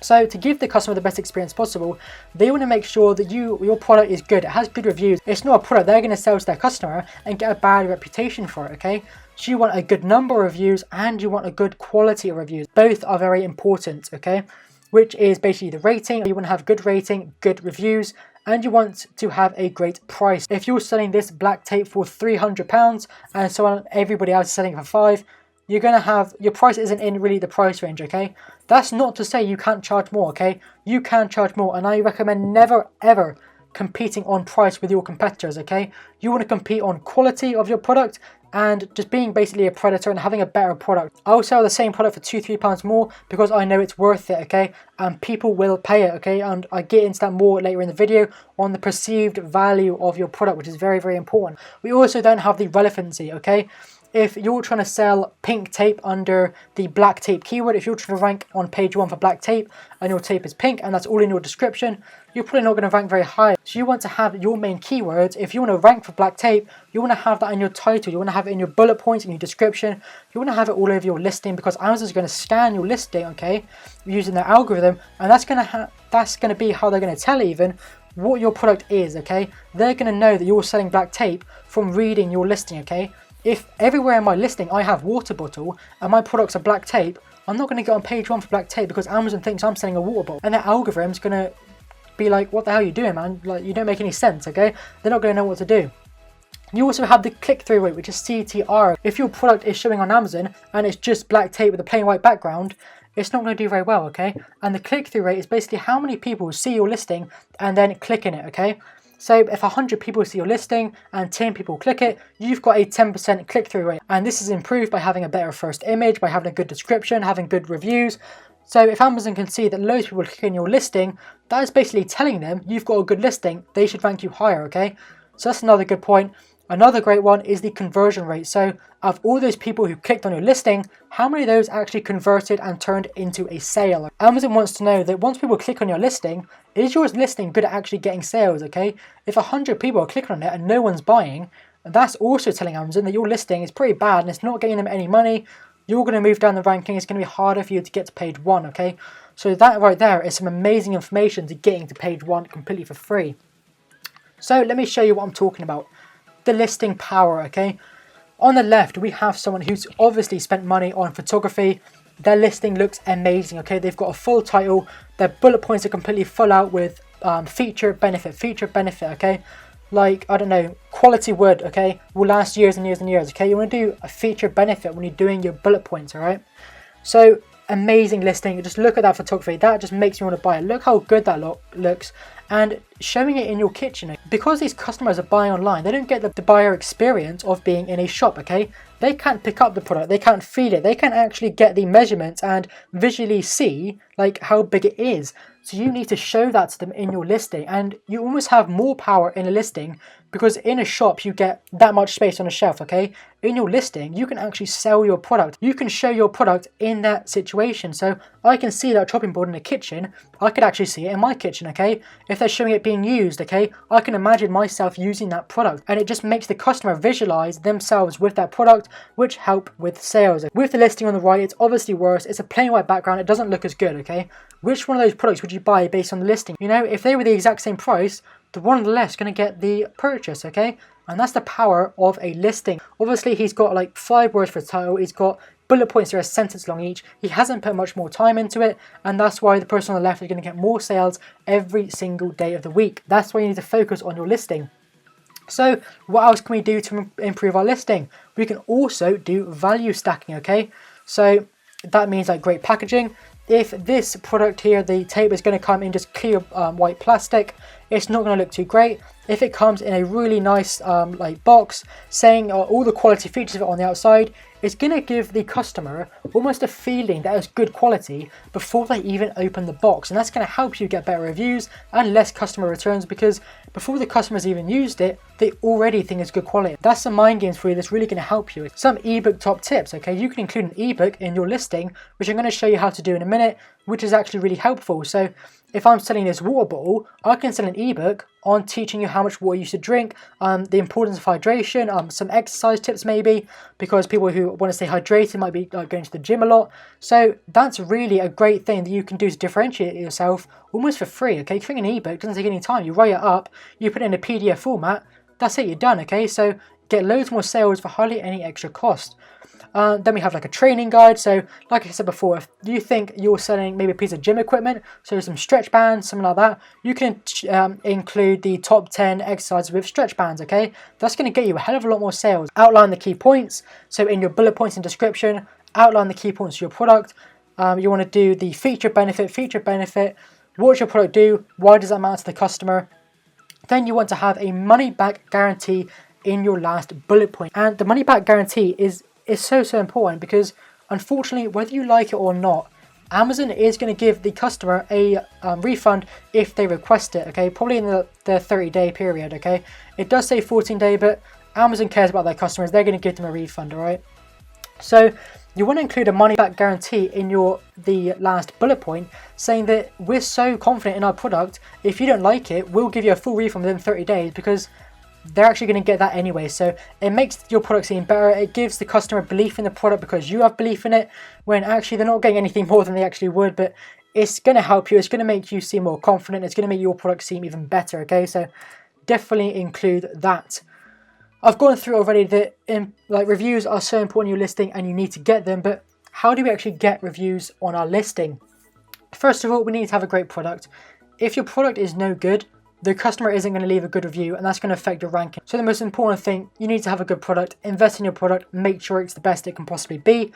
Speaker 1: So to give the customer the best experience possible, they want to make sure that your product is good. It has good reviews. It's not a product they're going to sell to their customer and get a bad reputation for it, okay? So you want a good number of reviews and you want a good quality of reviews. Both are very important, okay? Which is basically the rating. You want to have good rating, good reviews, and you want to have a great price. If you're selling this black tape for £300 and so on, everybody else is selling it for 5, you're going to have, your price isn't in really the price range, okay? That's not to say you can't charge more, okay? You can charge more, and I recommend never ever competing on price with your competitors, okay? You want to compete on quality of your product and just being basically a predator and having a better product. I'll sell the same product for £2-3 more because I know it's worth it, okay? And people will pay it, okay? And I get into that more later in the video on the perceived value of your product, which is very, very important. We also don't have the relevancy, okay? If you're trying to sell pink tape under the black tape keyword, if you're trying to rank on page 1 for black tape and your tape is pink and that's all in your description, you're probably not going to rank very high. So you want to have your main keywords. If you want to rank for black tape, you want to have that in your title. You want to have it in your bullet points, in your description. You want to have it all over your listing because Amazon's going to scan your listing, okay, using their algorithm, and that's going to be how they're going to tell even what your product is, okay? They're going to know that you're selling black tape from reading your listing, okay? If everywhere in my listing I have water bottle and my products are black tape, I'm not going to get on page 1 for black tape because Amazon thinks I'm selling a water bottle. And their algorithm's going to be like, what the hell are you doing, man? Like, you don't make any sense, okay? They're not going to know what to do. You also have the click-through rate, which is CTR. If your product is showing on Amazon and it's just black tape with a plain white background, it's not going to do very well, okay? And the click-through rate is basically how many people see your listing and then click in it, okay? So if 100 people see your listing and 10 people click it, you've got a 10% click-through rate. And this is improved by having a better first image, by having a good description, having good reviews. So if Amazon can see that loads of people click in your listing, that is basically telling them you've got a good listing, they should rank you higher, okay? So that's another good point. Another great one is the conversion rate. So of all those people who clicked on your listing, how many of those actually converted and turned into a sale? Amazon wants to know that once people click on your listing, is your listing good at actually getting sales, okay? If 100 people are clicking on it and no one's buying, that's also telling Amazon that your listing is pretty bad and it's not getting them any money. You're going to move down the ranking. It's going to be harder for you to get to page 1, okay? So that right there is some amazing information to getting to page 1 completely for free. So let me show you what I'm talking about. The listing power, okay? On the left, we have someone who's obviously spent money on photography. Their listing looks amazing, okay? They've got a full title. Their bullet points are completely full out with feature, benefit, okay? Like, I don't know, quality wood, okay, will last years and years and years, okay? You want to do a feature benefit when you're doing your bullet points, all right? So, amazing listing. Just look at that photography. That just makes me want to buy it. Look how good that looks. And showing it in your kitchen. Because these customers are buying online, they don't get the buyer experience of being in a shop, okay? They can't pick up the product. They can't feel it. They can't actually get the measurements and visually see, like, how big it is. So you need to show that to them in your listing. And you almost have more power in a listing because in a shop you get that much space on a shelf, okay? In your listing, you can actually sell your product. You can show your product in that situation. So I can see that chopping board in the kitchen. I could actually see it in my kitchen, okay? If they're showing it being used, okay, I can imagine myself using that product, and it just makes the customer visualize themselves with that product, which help with sales. With the listing on the right, it's obviously worse. It's a plain white background. It doesn't look as good, okay? Which one of those products would you buy based on the listing? You know, if they were the exact same price, the one on the left is going to get the purchase, okay? And that's the power of a listing. Obviously, he's got like 5 words for a title. He's got bullet points that are a sentence long each. He hasn't put much more time into it, and that's why the person on the left is going to get more sales every single day of the week. That's why you need to focus on your listing. So what else can we do to improve our listing? We can also do value stacking, okay? So that means like great packaging. If this product here, the tape is going to come in just clear white plastic, it's not going to look too great. If it comes in a really nice like box saying all the quality features of it on the outside, it's going to give the customer almost a feeling that it's good quality before they even open the box. And that's going to help you get better reviews and less customer returns, because before the customers even used it, they already think it's good quality. That's some mind games for you that's really going to help you. Some ebook top tips, okay? You can include an ebook in your listing, which I'm going to show you how to do in a minute, which is actually really helpful. So if I'm selling this water bottle, I can sell an ebook on teaching you how much water you should drink, the importance of hydration, some exercise tips maybe, because people who want to stay hydrated might be going to the gym a lot. So that's really a great thing that you can do to differentiate yourself almost for free, okay? Creating an ebook doesn't take any time. You write it up, you put it in a PDF format, that's it, you're done, okay? So get loads more sales for hardly any extra cost. Then we have like a training guide. So like I said before, if you think you're selling maybe a piece of gym equipment, so some stretch bands, something like that, you can include the top 10 exercises with stretch bands, okay? That's going to get you a hell of a lot more sales. Outline the key points. So in your bullet points and description, outline the key points of your product. You want to do the feature benefit. What does your product do? Why does that matter to the customer? Then you want to have a money back guarantee in your last bullet point. And the money back guarantee is so important, because unfortunately, whether you like it or not, Amazon is going to give the customer a refund if they request it, okay? Probably in the 30-day period, okay? It does say 14-day, but Amazon cares about their customers. They're going to give them a refund, all right? So you want to include a money back guarantee in the last bullet point, saying that we're so confident in our product, if you don't like it, we'll give you a full refund within 30 days, because they're actually going to get that anyway. So it makes your product seem better. It gives the customer belief in the product because you have belief in it, when actually they're not getting anything more than they actually would, but it's going to help you. It's going to make you seem more confident. It's going to make your product seem even better, okay? So definitely include that. I've gone through already that reviews are so important in your listing and you need to get them, but how do we actually get reviews on our listing? First of all, we need to have a great product. If your product is no good, the customer isn't going to leave a good review, and that's going to affect your ranking. So the most important thing, you need to have a good product, invest in your product, make sure it's the best it can possibly be,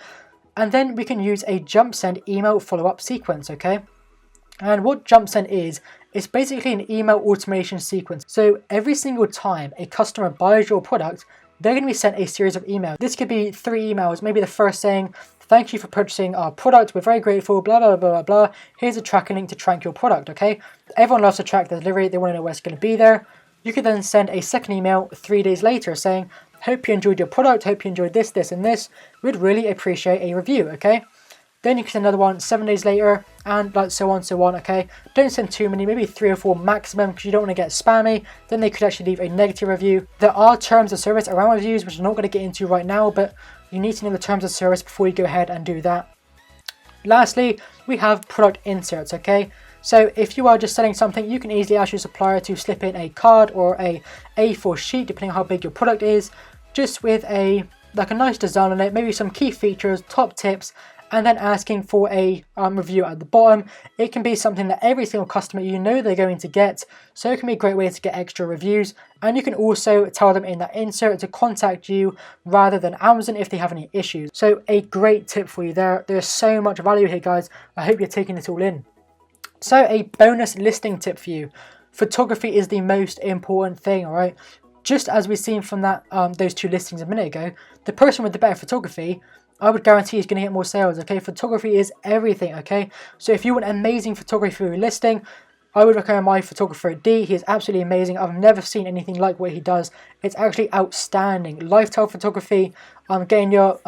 Speaker 1: and then we can use a jump send email follow-up sequence, okay? And what jump send is, it's basically an email automation sequence. So every single time a customer buys your product, they're going to be sent a series of emails. This could be 3 emails, maybe the first saying, thank you for purchasing our product, we're very grateful, blah, blah, blah, blah, blah. Here's a tracking link to track your product, okay? Everyone loves to track the delivery, they want to know where it's going to be there. You could then send a second email 3 days later saying, hope you enjoyed your product, hope you enjoyed this, this, and this. We'd really appreciate a review, okay? Then you can send another one 7 days later, and like so on, okay? Don't send too many, maybe 3 or 4 maximum, because you don't want to get spammy. Then they could actually leave a negative review. There are terms of service around reviews, which I'm not going to get into right now, but you need to know the terms of service before you go ahead and do that. Lastly, we have product inserts, okay? So if you are just selling something, you can easily ask your supplier to slip in a card or a A4 sheet, depending on how big your product is, just with a nice design on it, maybe some key features, top tips, and then asking for a review at the bottom. It can be something that every single customer you know they're going to get, so it can be a great way to get extra reviews. And you can also tell them in that insert to contact you rather than Amazon if they have any issues. So a great tip for you there. There's so much value here, guys. I hope you're taking it all in. So a bonus listing tip for you. Photography is the most important thing, all right? Just as we've seen from that those 2 listings a minute ago, the person with the better photography, I would guarantee is going to get more sales, okay? Photography is everything, okay? So if you want amazing photography for your listing, I would recommend my photographer D. He is absolutely amazing. I've never seen anything like what he does. It's actually outstanding. Lifestyle photography, getting your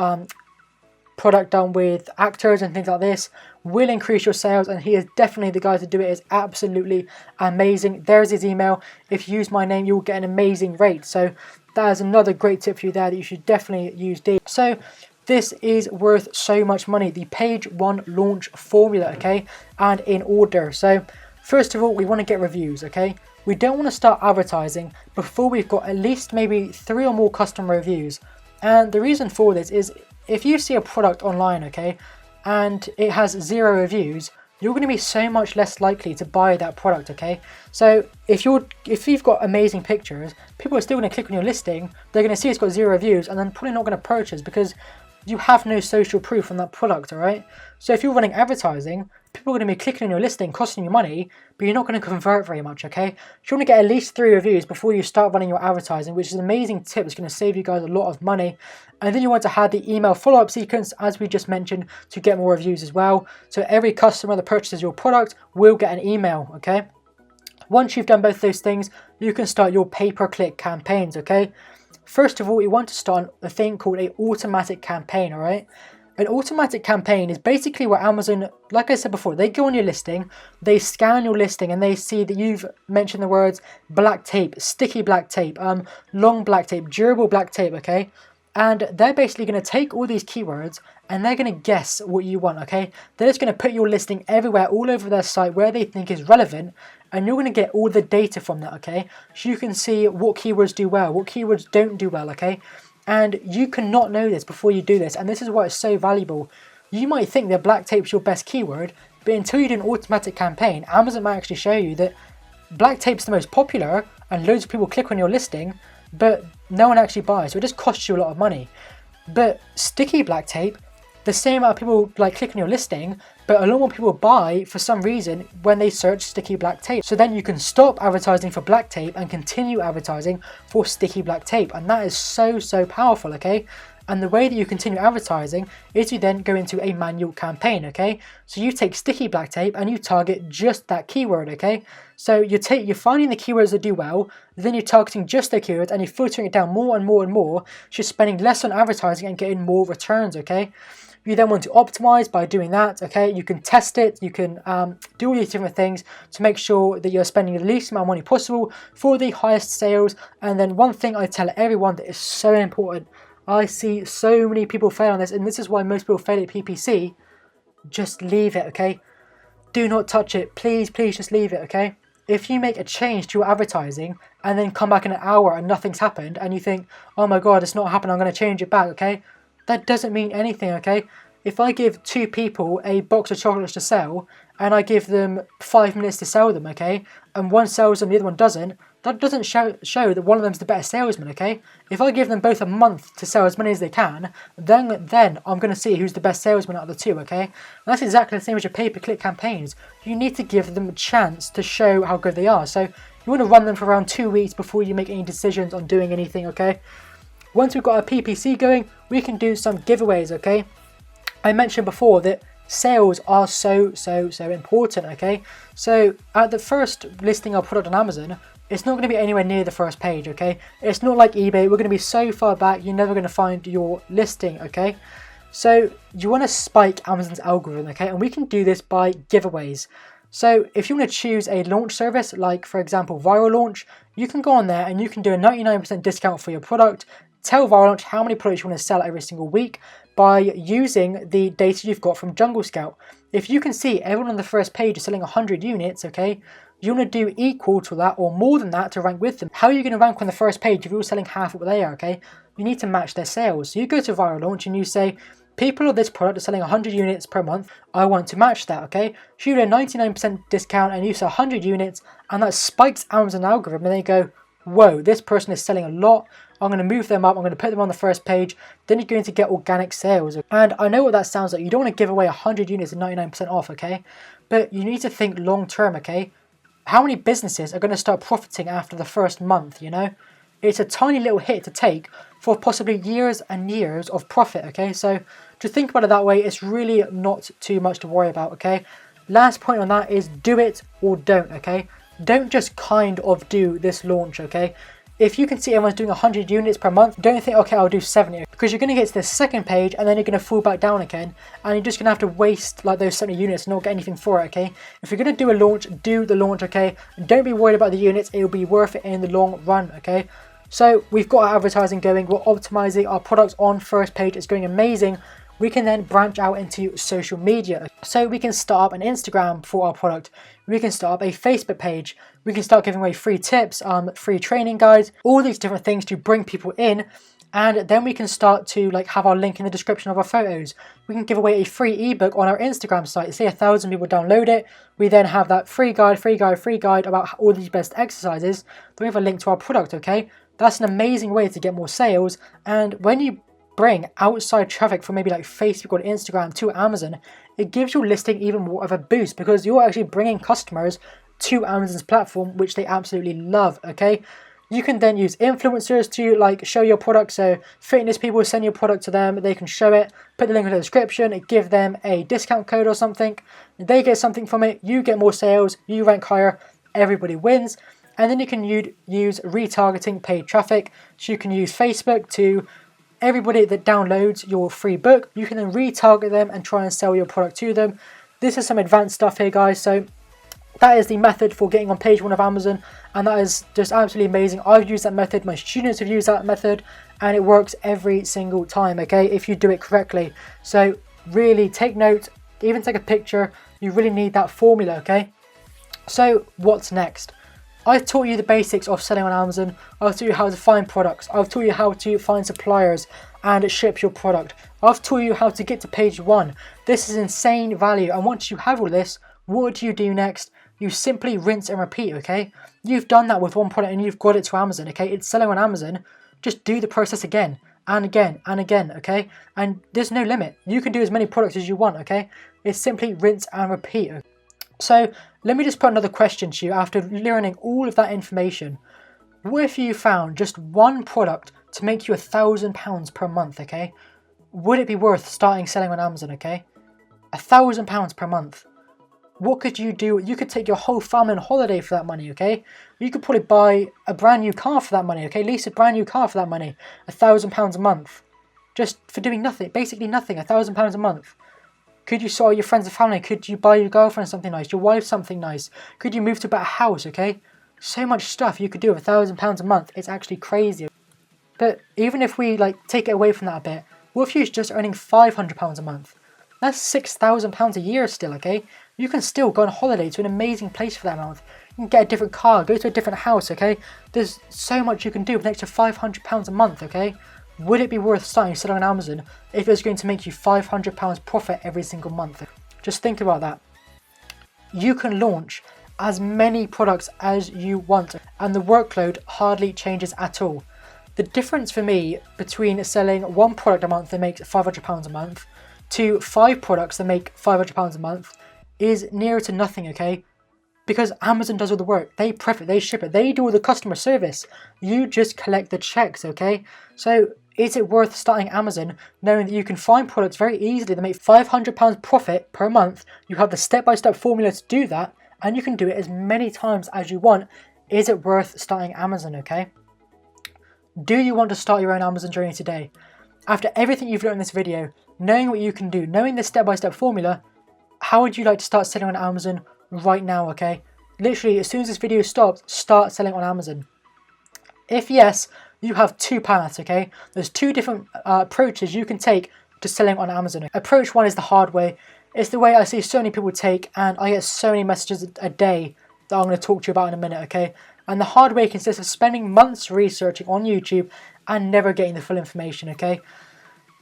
Speaker 1: product done with actors and things like this will increase your sales, and he is definitely the guy to do it. Is absolutely amazing. There's his email. If you use my name, you'll get an amazing rate. So that is another great tip for you there, that you should definitely use D. So this is worth so much money. The page 1 launch formula, okay, and in order. So first of all, we want to get reviews, okay. We don't want to start advertising before we've got at least maybe 3 or more customer reviews. And the reason for this is, if you see a product online, okay, and it has 0 reviews, you're going to be so much less likely to buy that product, okay? So if you've got amazing pictures, people are still going to click on your listing. They're going to see it's got 0 reviews, and then probably not going to purchase because you have no social proof on that product, all right? So if you're running advertising, people are going to be clicking on your listing, costing you money, but you're not going to convert very much, okay? You want to get at least 3 reviews before you start running your advertising, which is an amazing tip. It's going to save you guys a lot of money. And then you want to have the email follow-up sequence, as we just mentioned, to get more reviews as well. So every customer that purchases your product will get an email, okay? Once you've done both those things, you can start your pay-per-click campaigns, okay? First of all, you want to start a thing called an automatic campaign, all right? An automatic campaign is basically where Amazon, like I said before, they go on your listing, they scan your listing, and they see that you've mentioned the words black tape, sticky black tape, long black tape, durable black tape, okay? And they're basically going to take all these keywords and they're going to guess what you want, okay? They're just going to put your listing everywhere, all over their site where they think is relevant, and you're going to get all the data from that, okay? So you can see what keywords do well, what keywords don't do well, okay? And you cannot know this before you do this, and this is why it's so valuable. You might think that black tape's your best keyword, but until you do an automatic campaign, Amazon might actually show you that black tape's the most popular and loads of people click on your listing, but no one actually buys, so it just costs you a lot of money. But sticky black tape, the same amount of people like click on your listing, but a lot more people buy for some reason when they search sticky black tape. So then you can stop advertising for black tape and continue advertising for sticky black tape, and that is so powerful, okay? And the way that you continue advertising is you then go into a manual campaign, okay? So you take sticky black tape and you target just that keyword, okay? So you're finding the keywords that do well, then you're targeting just the keywords and you're filtering it down more and more and more. So you're spending less on advertising and getting more returns, okay? You then want to optimize by doing that, okay? You can test it, you can do all these different things to make sure that you're spending the least amount of money possible for the highest sales. And then one thing I tell everyone that is so important, I see so many people fail on this, and this is why most people fail at PPC. Just leave it, okay? Do not touch it. Please just leave it, okay? If you make a change to your advertising and then come back in an hour and nothing's happened and you think, oh my god, it's not happened, I'm going to change it back, okay? That doesn't mean anything, okay? If I give 2 people a box of chocolates to sell and I give them 5 minutes to sell them, okay, and one sells them, the other one doesn't, that doesn't show that one of them's the better salesman, okay? If I give them both a month to sell as many as they can, then I'm going to see who's the best salesman out of the 2, okay? And that's exactly the same as your pay-per-click campaigns. You need to give them a chance to show how good they are. So you want to run them for around 2 weeks before you make any decisions on doing anything, okay? Once we've got our PPC going, we can do some giveaways, okay? I mentioned before that sales are so important, okay? So at the first listing our product on Amazon, it's not going to be anywhere near the first page, okay? It's not like eBay. We're going to be so far back, you're never going to find your listing, okay? So you want to spike Amazon's algorithm, okay? And we can do this by giveaways. So if you want to choose a launch service, like for example, Viral Launch, you can go on there and you can do a 99% discount for your product. Tell Viral Launch how many products you want to sell every single week by using the data you've got from Jungle Scout. If you can see everyone on the first page is selling 100 units, okay? You want to do equal to that or more than that to rank with them. How are you going to rank on the first page if you're selling half what they are, okay? You need to match their sales. So you go to Viral Launch and you say, people of this product are selling 100 units per month. I want to match that, okay? So you do a 99% discount and you sell 100 units, and that spikes Amazon algorithm, and they go, whoa, this person is selling a lot. I'm going to move them up. I'm going to put them on the first page. Then you're going to get organic sales. And I know what that sounds like. You don't want to give away 100 units at 99% off, okay? But you need to think long term, okay? How many businesses are going to start profiting after the first month, you know? It's a tiny little hit to take for possibly years and years of profit, okay? So to think about it that way, it's really not too much to worry about, okay? last point on that is do it or don't, okay? Don't just kind of do this launch, okay? If you can see everyone's doing 100 units per month, don't think, okay, I'll do 70, because you're going to get to the second page and then you're going to fall back down again, and you're just going to have to waste like those 70 units and not get anything for it, okay? If you're going to do a launch, do the launch, okay? Don't be worried about the units, it'll be worth it in the long run, okay? So we've got our advertising going, we're optimizing our products on first page, it's going amazing. We can then branch out into social media. So we can start up an Instagram for our product. We can start up a Facebook page. We can start giving away free tips, free training guides, all these different things to bring people in. And then we can start to like have our link in the description of our photos. We can give away a free ebook on our Instagram site. Say 1,000 people download it. We then have that free guide about all these best exercises. Then we have a link to our product, okay? That's an amazing way to get more sales. And when you bring outside traffic from maybe like Facebook or Instagram to Amazon, it gives your listing even more of a boost because you're actually bringing customers to Amazon's platform, which they absolutely love, okay? You can then use influencers to like show your product. So fitness people send your product to them, they can show it, put the link in the description, give them a discount code or something. They get something from it, you get more sales, you rank higher, everybody wins. And then you can use retargeting paid traffic. So you can use Facebook to everybody that downloads your free book, you can then retarget them and try and sell your product to them. This is some advanced stuff here, guys. So that is the method for getting on page 1 of Amazon, and that is just absolutely amazing. I've used that method, my students have used that method, and it works every single time, okay, if you do it correctly. So really take note, even take a picture. You really need that formula, okay? So what's next? I've taught you the basics of selling on Amazon. I've taught you how to find products. I've taught you how to find suppliers and ship your product. I've taught you how to get to page 1. This is insane value. And once you have all this, what do you do next? You simply rinse and repeat, okay? You've done that with one product and you've got it to Amazon, okay? It's selling on Amazon. Just do the process again and again and again, okay? And there's no limit. You can do as many products as you want, okay? It's simply rinse and repeat. So let me just put another question to you after learning all of that information. What if you found just one product to make you £1,000 per month, okay? Would it be worth starting selling on Amazon, okay? £1,000 per month. What could you do? You could take your whole family on holiday for that money, okay? You could probably buy a brand new car for that money, okay? Lease a brand new car for that money. £1,000 a month. Just for doing nothing, basically nothing, £1,000 a month. Could you sort your friends and family? Could you buy your girlfriend something nice, your wife something nice? Could you move to a better house, okay? So much stuff you could do with £1,000 a month. It's actually crazy. But even if we like take it away from that a bit, what if you're just earning £500 a month? That's £6,000 a year still, okay? You can still go on holiday to an amazing place for that amount. You can get a different car, go to a different house, okay? There's so much you can do with an extra £500 a month, okay? Would it be worth starting selling on Amazon if it's going to make you £500 profit every single month? Just think about that. You can launch as many products as you want and the workload hardly changes at all. The difference for me between selling one product a month that makes £500 a month to 5 products that make £500 a month is nearer to nothing, okay? Because Amazon does all the work. They prep it, they ship it, they do all the customer service. You just collect the checks, okay? So is it worth starting Amazon knowing that you can find products very easily that make £500 profit per month? You have the step-by-step formula to do that, and you can do it as many times as you want. Is it worth starting Amazon, okay? Do you want to start your own Amazon journey today? After everything you've learned in this video, knowing what you can do, knowing the step-by-step formula, how would you like to start selling on Amazon right now, okay? Literally, as soon as this video stops, start selling on Amazon. If yes, you have 2 paths, okay? There's 2 different approaches you can take to selling on Amazon. Approach 1 is the hard way. It's the way I see so many people take, and I get so many messages a day that I'm going to talk to you about in a minute, okay? And the hard way consists of spending months researching on YouTube and never getting the full information, okay?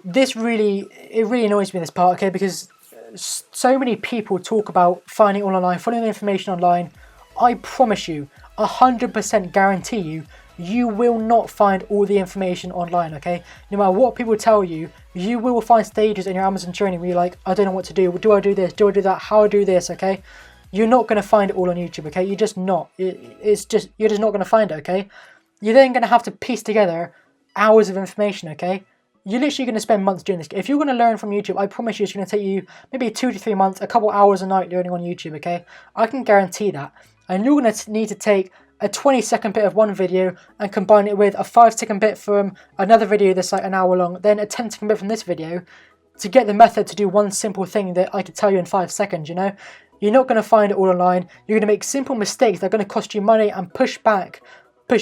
Speaker 1: It really annoys me, this part, okay? Because so many people talk about finding all online, finding the information online. I promise you, 100% guarantee you, you will not find all the information online, okay? No matter what people tell you, you will find stages in your Amazon journey where you're like, I don't know what to do. Do I do this? Do I do that? How do I do this, okay? You're not going to find it all on YouTube, okay? You're just not. You're just not going to find it, okay? You're then going to have to piece together hours of information, okay? you're literally going to spend months doing this. If you're going to learn from YouTube, I promise you it's going to take you maybe 2 to 3 months, a couple hours a night learning on YouTube, okay? I can guarantee that. And you're going to need to take a 20-second bit of one video and combine it with a 5-second bit from another video that's like an hour long, then a 10-second bit from this video to get the method to do one simple thing that I could tell you in 5 seconds, you know? You're not going to find it all online. You're going to make simple mistakes that are going to cost you money and push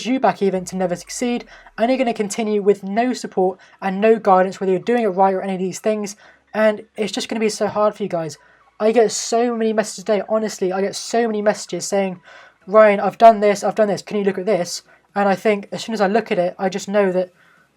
Speaker 1: you back even to never succeed, and you're going to continue with no support and no guidance whether you're doing it right or any of these things, and it's just going to be so hard for you guys. I get so many messages today, honestly, I get so many messages saying, Ryan, I've done this, can you look at this? And I think as soon as I look at it, I just know that,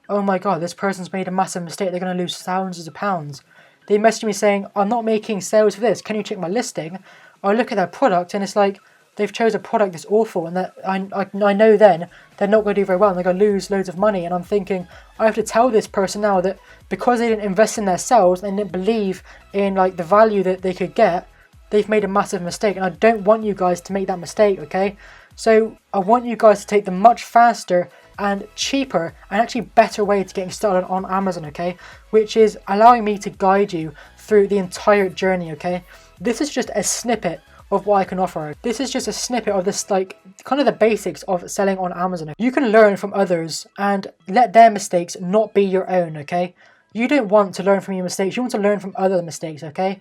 Speaker 1: oh my god, this person's made a massive mistake, they're going to lose thousands of pounds. They message me saying, I'm not making sales for this, can you check my listing? I look at their product and it's like, they've chose a product that's awful, and that I know then they're not going to do very well and they're going to lose loads of money. And I'm thinking, I have to tell this person now that because they didn't invest in their sales and didn't believe in like the value that they could get, they've made a massive mistake, and I don't want you guys to make that mistake, okay? So I want you guys to take the much faster and cheaper and actually better way to getting started on Amazon, okay? Which is allowing me to guide you through the entire journey, okay? This is just a snippet of what I can offer. This is just a snippet of this, like, kind of the basics of selling on Amazon. You can learn from others and let their mistakes not be your own, okay? You don't want to learn from your mistakes, you want to learn from other mistakes, okay?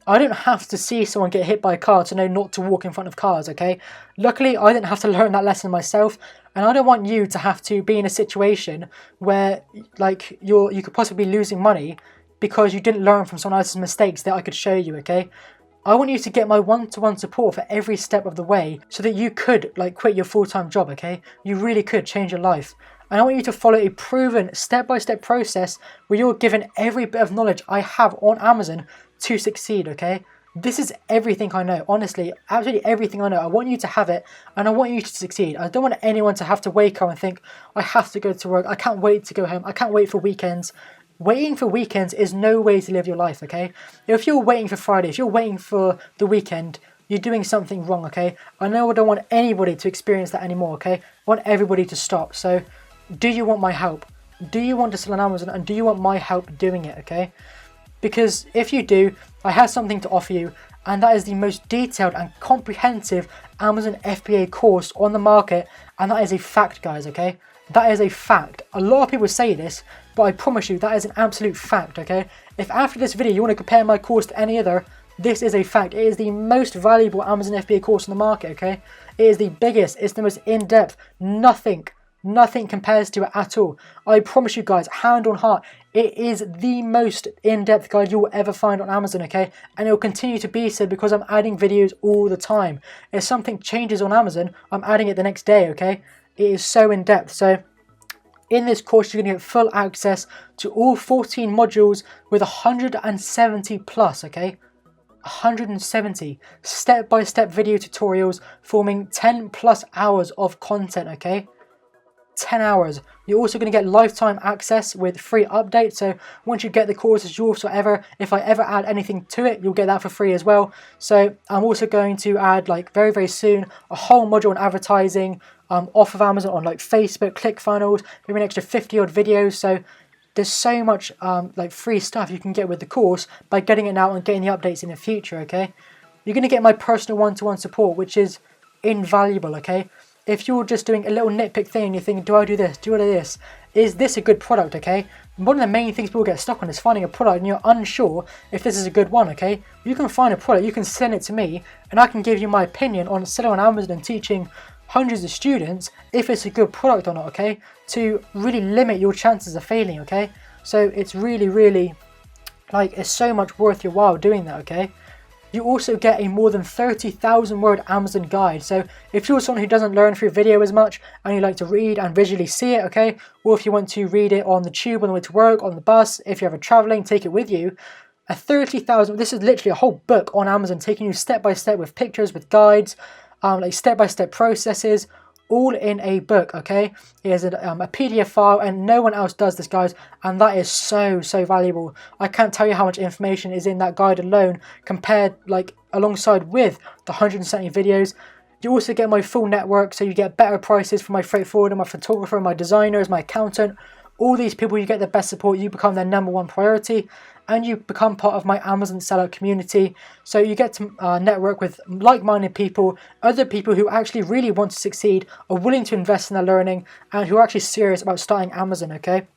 Speaker 1: I don't have to see someone get hit by a car to know not to walk in front of cars, okay? Luckily, I didn't have to learn that lesson myself, and I don't want you to have to be in a situation where, like, you could possibly be losing money because you didn't learn from someone else's mistakes that I could show you, okay? I want you to get my one-to-one support for every step of the way so that you could, like, quit your full-time job, okay? You really could change your life. And I want you to follow a proven step-by-step process where you're given every bit of knowledge I have on Amazon to succeed, okay? This is everything I know, honestly, absolutely everything I know. I want you to have it, and I want you to succeed. I don't want anyone to have to wake up and think, I have to go to work, I can't wait to go home, I can't wait for weekends. Waiting for weekends is no way to live your life, okay? If you're waiting for Friday, if you're waiting for the weekend, you're doing something wrong, okay? I know I don't want anybody to experience that anymore, okay? I want everybody to stop. So, do you want my help? Do you want to sell on Amazon, and do you want my help doing it, okay? Because if you do, I have something to offer you, and that is the most detailed and comprehensive Amazon FBA course on the market, and that is a fact, guys, okay? That is a fact. A lot of people say this, but I promise you that is an absolute fact, okay? If after this video you want to compare my course to any other, this is a fact. It is the most valuable Amazon FBA course on the market, okay? It is the biggest, it's the most in-depth. Nothing compares to it at all. I promise you guys, hand on heart, it is the most in-depth guide you will ever find on Amazon, okay? And it will continue to be so because I'm adding videos all the time. If something changes on Amazon, I'm adding it the next day, okay? It is so in-depth. So in this course, you're going to get full access to all 14 modules with 170 plus, okay? 170 step-by-step video tutorials forming 10 plus hours of content, okay? 10 hours. You're also going to get lifetime access with free updates. So once you get the course, it's yours forever. If I ever add anything to it, you'll get that for free as well. So I'm also going to add, like, very, very soon, a whole module on advertising off of Amazon on like Facebook, ClickFunnels, maybe an extra 50 odd videos. So there's so much like free stuff you can get with the course by getting it now and getting the updates in the future, okay? You're going to get my personal one-to-one support, which is invaluable, okay? If you're just doing a little nitpick thing and you're thinking, do I do this, do I do this? Is this a good product, okay? One of the main things people get stuck on is finding a product and you're unsure if this is a good one, okay? You can find a product, you can send it to me, and I can give you my opinion on selling on Amazon and teaching hundreds of students if it's a good product or not, okay? To really limit your chances of failing, okay? So it's really, really, like, it's so much worth your while doing that, okay? You also get a more than 30,000 word Amazon guide. So if you're someone who doesn't learn through video as much and you like to read and visually see it, okay? Or if you want to read it on the tube on the way to work, on the bus, if you're ever traveling, take it with you. A 30,000, this is literally a whole book on Amazon taking you step by step with pictures, with guides, like step-by-step processes, all in a book, okay? It is a PDF file, and no one else does this, guys, and that is so valuable. I can't tell you how much information is in that guide alone compared, like, alongside with the 170 videos. You also get my full network, so you get better prices for my freight forwarder, my photographer, my designers, my accountant, All these people, you get the best support, you become their #1 priority, and you become part of my Amazon seller community. So you get to network with like-minded people, other people who actually really want to succeed, are willing to invest in their learning, and who are actually serious about starting Amazon, okay?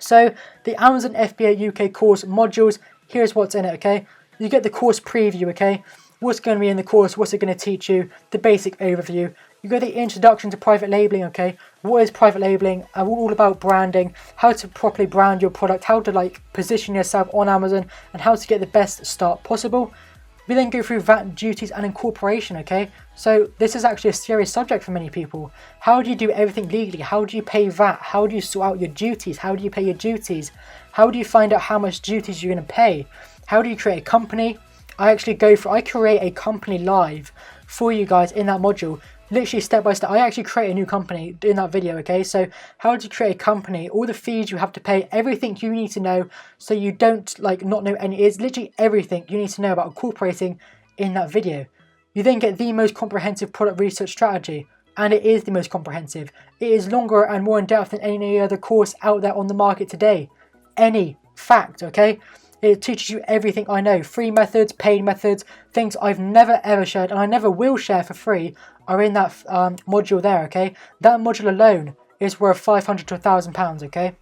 Speaker 1: So the Amazon FBA UK course modules, here's what's in it, okay? You get the course preview, okay? What's going to be in the course, what's it going to teach you, the basic overview. You got the introduction to private labeling, okay? What is private labeling? All about branding, how to properly brand your product, how to like position yourself on Amazon, and how to get the best start possible. We then go through VAT, duties, and incorporation, okay? So this is actually a serious subject for many people. How do you do everything legally? How do you pay VAT? How do you sort out your duties? How do you pay your duties? How do you find out how much duties you're going to pay? How do you create a company? I create a company live for you guys in that module. Literally step by step. I actually create a new company in that video, okay? So how do you create a company, all the fees you have to pay, everything you need to know so you don't like not know any. It's literally everything you need to know about incorporating in that video. You then get the most comprehensive product research strategy, and it is the most comprehensive. It is longer and more in depth than any other course out there on the market today. Any fact, okay? It teaches you everything I know. Free methods, paid methods, things I've never ever shared and I never will share for free are in that module there, okay? That module alone is worth £500 to £1,000, okay?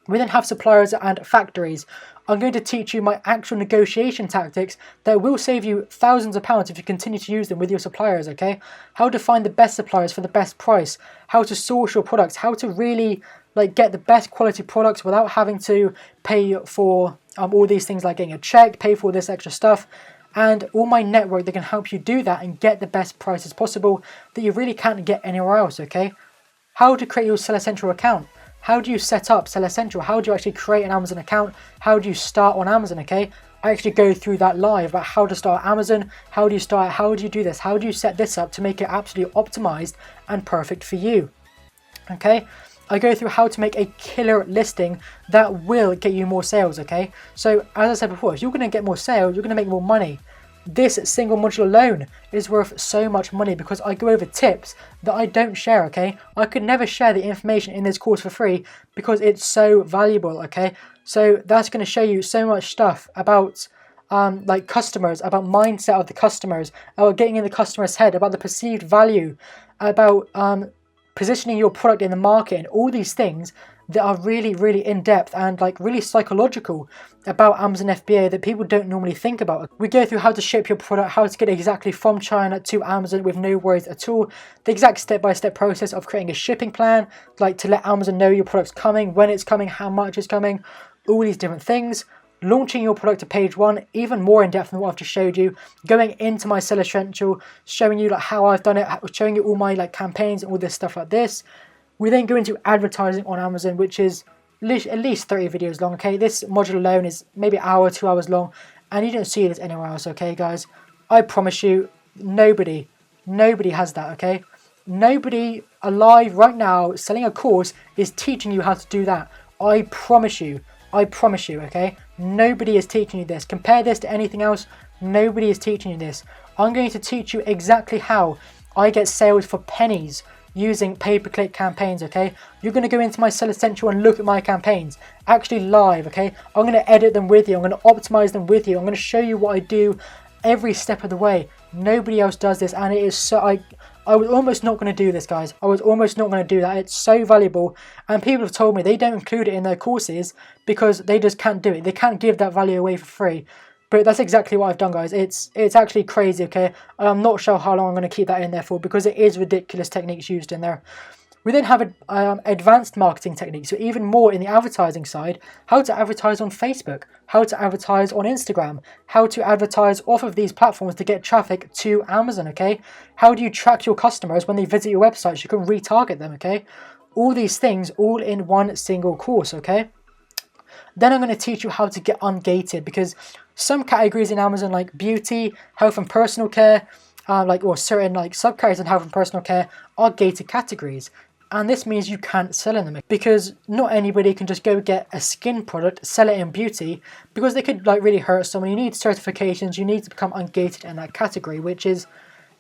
Speaker 1: We then have suppliers and factories. I'm going to teach you my actual negotiation tactics that will save you thousands of pounds if you continue to use them with your suppliers, okay? How to find the best suppliers for the best price, how to source your products, how to really like get the best quality products without having to pay for all these things like getting a check, pay for all this extra stuff, and all my network that can help you do that and get the best prices possible that you really can't get anywhere else, okay? How to create your Seller Central account. How do you set up Seller Central? How do you actually create an Amazon account? How do you start on Amazon, okay? I actually go through that live about how to start Amazon, how do you start, how do you do this, how do you set this up to make it absolutely optimized and perfect for you, okay? I go through how to make a killer listing that will get you more sales, okay? So as I said before, if you're going to get more sales, you're going to make more money. This single module alone is worth so much money because I go over tips that I don't share, okay? I could never share the information in this course for free because it's so valuable, okay? So that's going to show you so much stuff about like customers, about mindset of the customers, about getting in the customer's head, about the perceived value, about positioning your product in the market, and all these things that are really, really in-depth and like really psychological about Amazon FBA that people don't normally think about. We go through how to ship your product, how to get it exactly from China to Amazon with no worries at all, the exact step-by-step process of creating a shipping plan, like to let Amazon know your product's coming, when it's coming, how much it's coming, all these different things. Launching your product to page 1, even more in depth than what I've just showed you, going into my Seller Central, showing you like how I've done it, showing you all my like campaigns and all this stuff like this. We then go into advertising on Amazon, which is at least 30 videos long, okay? This module alone is maybe an hour, 2 hours long, and you don't see this anywhere else, okay, guys? I promise you, nobody has that, okay? Nobody alive right now selling a course is teaching you how to do that. I promise you, okay? Nobody is teaching you this. Compare this to anything else, nobody is teaching you this. I'm going to teach you exactly how I get sales for pennies using pay-per-click campaigns, okay? You're going to go into my Seller Central and look at my campaigns, actually live, okay? I'm going to edit them with you, I'm going to optimize them with you, I'm going to show you what I do every step of the way. Nobody else does this, and it is so, I was almost not going to do this, guys. I was almost not going to do that. It's so valuable, and people have told me they don't include it in their courses because they just can't do it. They can't give that value away for free. But that's exactly what I've done, guys. It's actually crazy, okay? I'm not sure how long I'm going to keep that in there for because it is ridiculous techniques used in there. We then have advanced marketing techniques, so even more in the advertising side, how to advertise on Facebook, how to advertise on Instagram, how to advertise off of these platforms to get traffic to Amazon, okay? How do you track your customers when they visit your website so you can retarget them, okay? All these things all in one single course, okay? Then I'm going to teach you how to get ungated because some categories in Amazon like beauty, health and personal care, or certain like subcategories in health and personal care are gated categories. And this means you can't sell in them because not anybody can just go get a skin product, sell it in beauty because they could like really hurt someone. You need certifications, you need to become ungated in that category, which is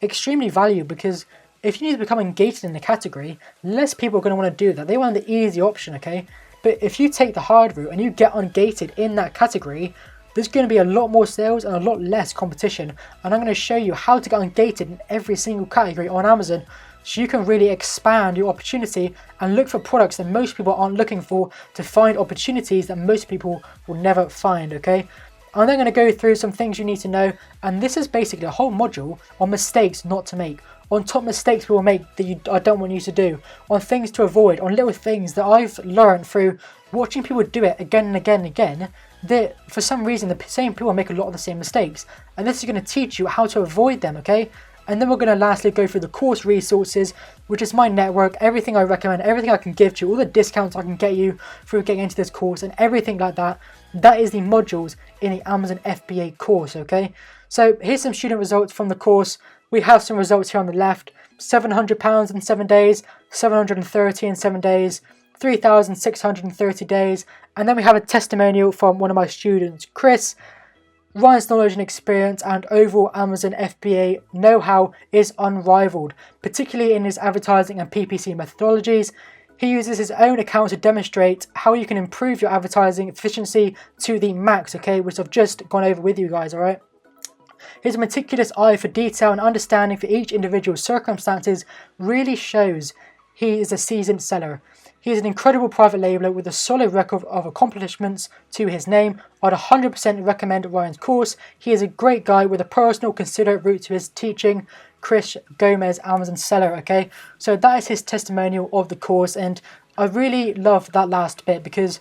Speaker 1: extremely valuable because if you need to become ungated in the category, less people are going to want to do that. They want the easy option, okay? But if you take the hard route and you get ungated in that category, there's going to be a lot more sales and a lot less competition. And I'm going to show you how to get ungated in every single category on Amazon, so you can really expand your opportunity and look for products that most people aren't looking for, to find opportunities that most people will never find, okay? I'm then going to go through some things you need to know, and this is basically a whole module on mistakes not to make, on top mistakes people make that I don't want you to do, on things to avoid, on little things that I've learned through watching people do it again and again and again, that for some reason the same people make a lot of the same mistakes, and this is going to teach you how to avoid them, okay? And then we're going to lastly go through the course resources, which is my network, everything I recommend, everything I can give to you, all the discounts I can get you through getting into this course and everything like that. That is the modules in the Amazon FBA course, okay? So here's some student results from the course. We have some results here on the left: £700 in 7 days, 730 in 7 days, 3,630 days. And then we have a testimonial from one of my students, Chris. Ryan's knowledge and experience and overall Amazon FBA know-how is unrivaled, particularly in his advertising and PPC methodologies. He uses his own account to demonstrate how you can improve your advertising efficiency to the max, okay, which I've just gone over with you guys, alright? His meticulous eye for detail and understanding for each individual's circumstances really shows he is a seasoned seller. He is an incredible private labeler with a solid record of accomplishments to his name. I'd 100% recommend Ryan's course. He is a great guy with a personal, considerate route to his teaching. Chris Gomez, Amazon seller, okay? So that is his testimonial of the course, and I really love that last bit, because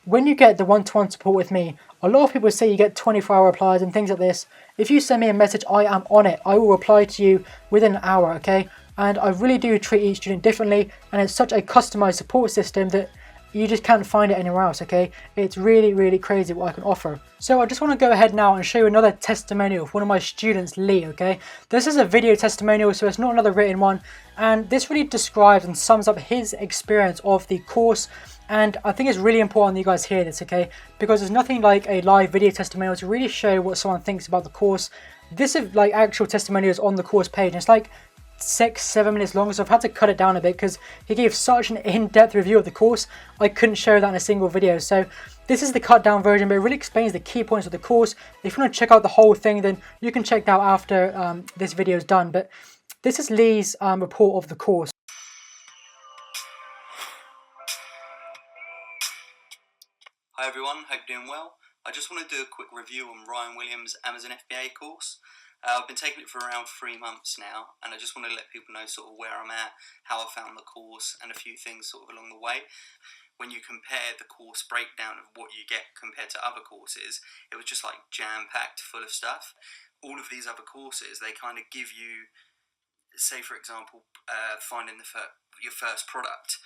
Speaker 1: when you get the one-to-one support with me, a lot of people say you get 24-hour replies and things like this. If you send me a message, I am on it. I will reply to you within an hour, okay? And I really do treat each student differently, and it's such a customized support system that you just can't find it anywhere else, okay? It's really, really crazy what I can offer. So I just want to go ahead now and show you another testimonial of one of my students, Lee, okay? This is a video testimonial, so it's not another written one, and this really describes and sums up his experience of the course. And I think it's really important that you guys hear this, okay? Because there's nothing like a live video testimonial to really show what someone thinks about the course. This is like actual testimonials on the course page, and it's like 6-7 minutes long, so I've had to cut it down a bit because he gave such an in-depth review of the course. I couldn't show that in a single video, so this is the cut down version, but it really explains the key points of the course. If you want to check out the whole thing, then you can check that out after this video is done. But this is Lee's report of the course.
Speaker 2: Hi everyone, hope you're doing well. I just want to do a quick review on Ryan Williams' Amazon FBA course. I've been taking it for around 3 months now, and I just want to let people know sort of where I'm at, how I found the course, and a few things sort of along the way. When you compare the course breakdown of what you get compared to other courses, it was just like jam-packed full of stuff. All of these other courses, they kind of give you, say for example, finding your first product.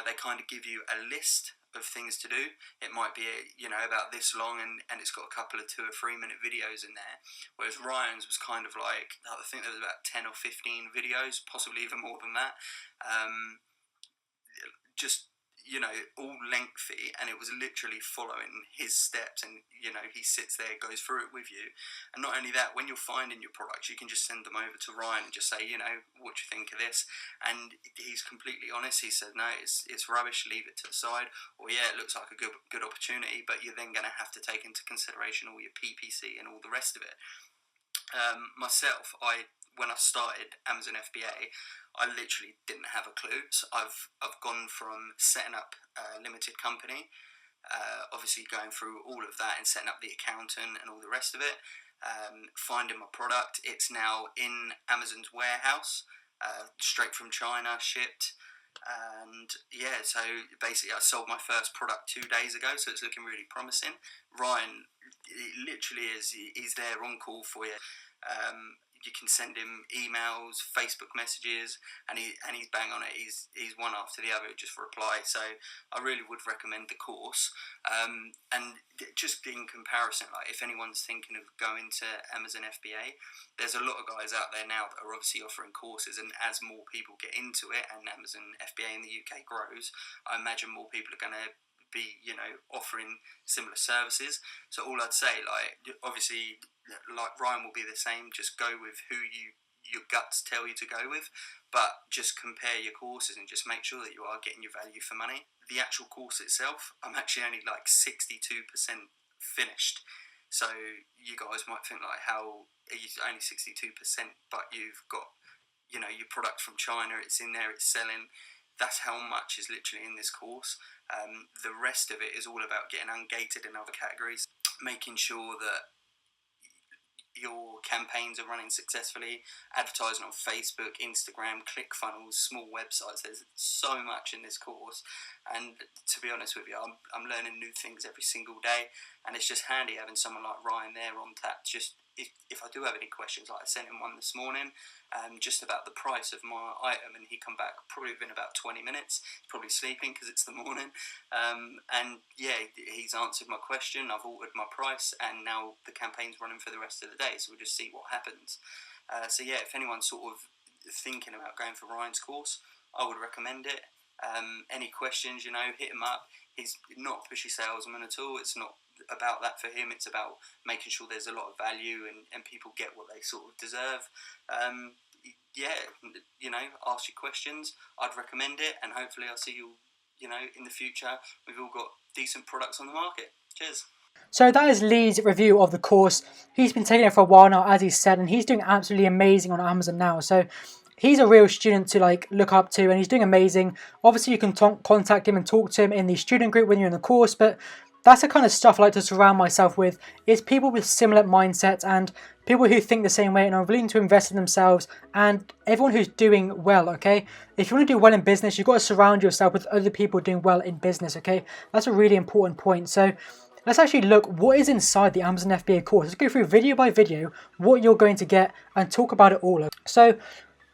Speaker 2: They kind of give you a list of things to do. It might be about this long, and it's got a couple of 2 or 3 minute videos in there, whereas Ryan's was kind of like, I think there was about 10 or 15 videos, possibly even more than that, just all lengthy, and it was literally following his steps, and he sits there, goes through it with you. And not only that, when you're finding your products, you can just send them over to Ryan and just say, what do you think of this? And he's completely honest. He said, no, it's rubbish, leave it to the side, or yeah, it looks like a good opportunity, but you're then going to have to take into consideration all your PPC and all the rest of it. Myself, when I started Amazon FBA, I literally didn't have a clue. So I've gone from setting up a limited company, obviously going through all of that and setting up the accountant and all the rest of it, finding my product. It's now in Amazon's warehouse, straight from China, shipped. And yeah, so basically I sold my first product 2 days ago, so it's looking really promising. Ryan, it literally is, he's there on call for you. You can send him emails, Facebook messages, and he's bang on it. He's one after the other, just reply. So I really would recommend the course. And just in comparison, like if anyone's thinking of going to Amazon FBA, there's a lot of guys out there now that are obviously offering courses, and as more people get into it and Amazon FBA in the UK grows, I imagine more people are going to be offering similar services. So all I'd say, like obviously, like Ryan will be the same, just go with who you your guts tell you to go with, but just compare your courses and just make sure that you are getting your value for money. The actual course itself, I'm actually only like 62% finished. So you guys might think like, how are you only 62%, but you've got, you know, your product from China, it's in there, it's selling. That's how much is literally in this course. The rest of it is all about getting ungated in other categories, making sure that your campaigns are running successfully, advertising on Facebook, Instagram, ClickFunnels, small websites. There's so much in this course, and to be honest with you, I'm learning new things every single day, and it's just handy having someone like Ryan there on tap. Just if I do have any questions, like I sent him one this morning, just about the price of my item, and he come back probably within about 20 minutes. He's probably sleeping because it's the morning, and yeah, he's answered my question. I've altered my price, and now the campaign's running for the rest of the day, so we'll just see what happens. So yeah, if anyone's sort of thinking about going for Ryan's course, I would recommend it. Any questions, you know, hit him up. He's not a pushy salesman at all. It's not about that for him. It's about making sure there's a lot of value and people get what they sort of deserve. Yeah, you know, ask your questions. I'd recommend it, and hopefully I'll see you, you know, in the future. We've all got decent products on the market. Cheers.
Speaker 1: So that is Lee's review of the course. He's been taking it for a while now, as he said, and he's doing absolutely amazing on Amazon now. So he's a real student to like look up to, and he's doing amazing. Obviously, you can contact him and talk to him in the student group when you're in the course, but that's the kind of stuff I like to surround myself with, is people with similar mindsets and people who think the same way and are willing to invest in themselves, and everyone who's doing well, okay? If you want to do well in business, you've got to surround yourself with other people doing well in business, okay? That's a really important point. So let's actually look what is inside the Amazon FBA course. Let's go through video by video what you're going to get and talk about it all. So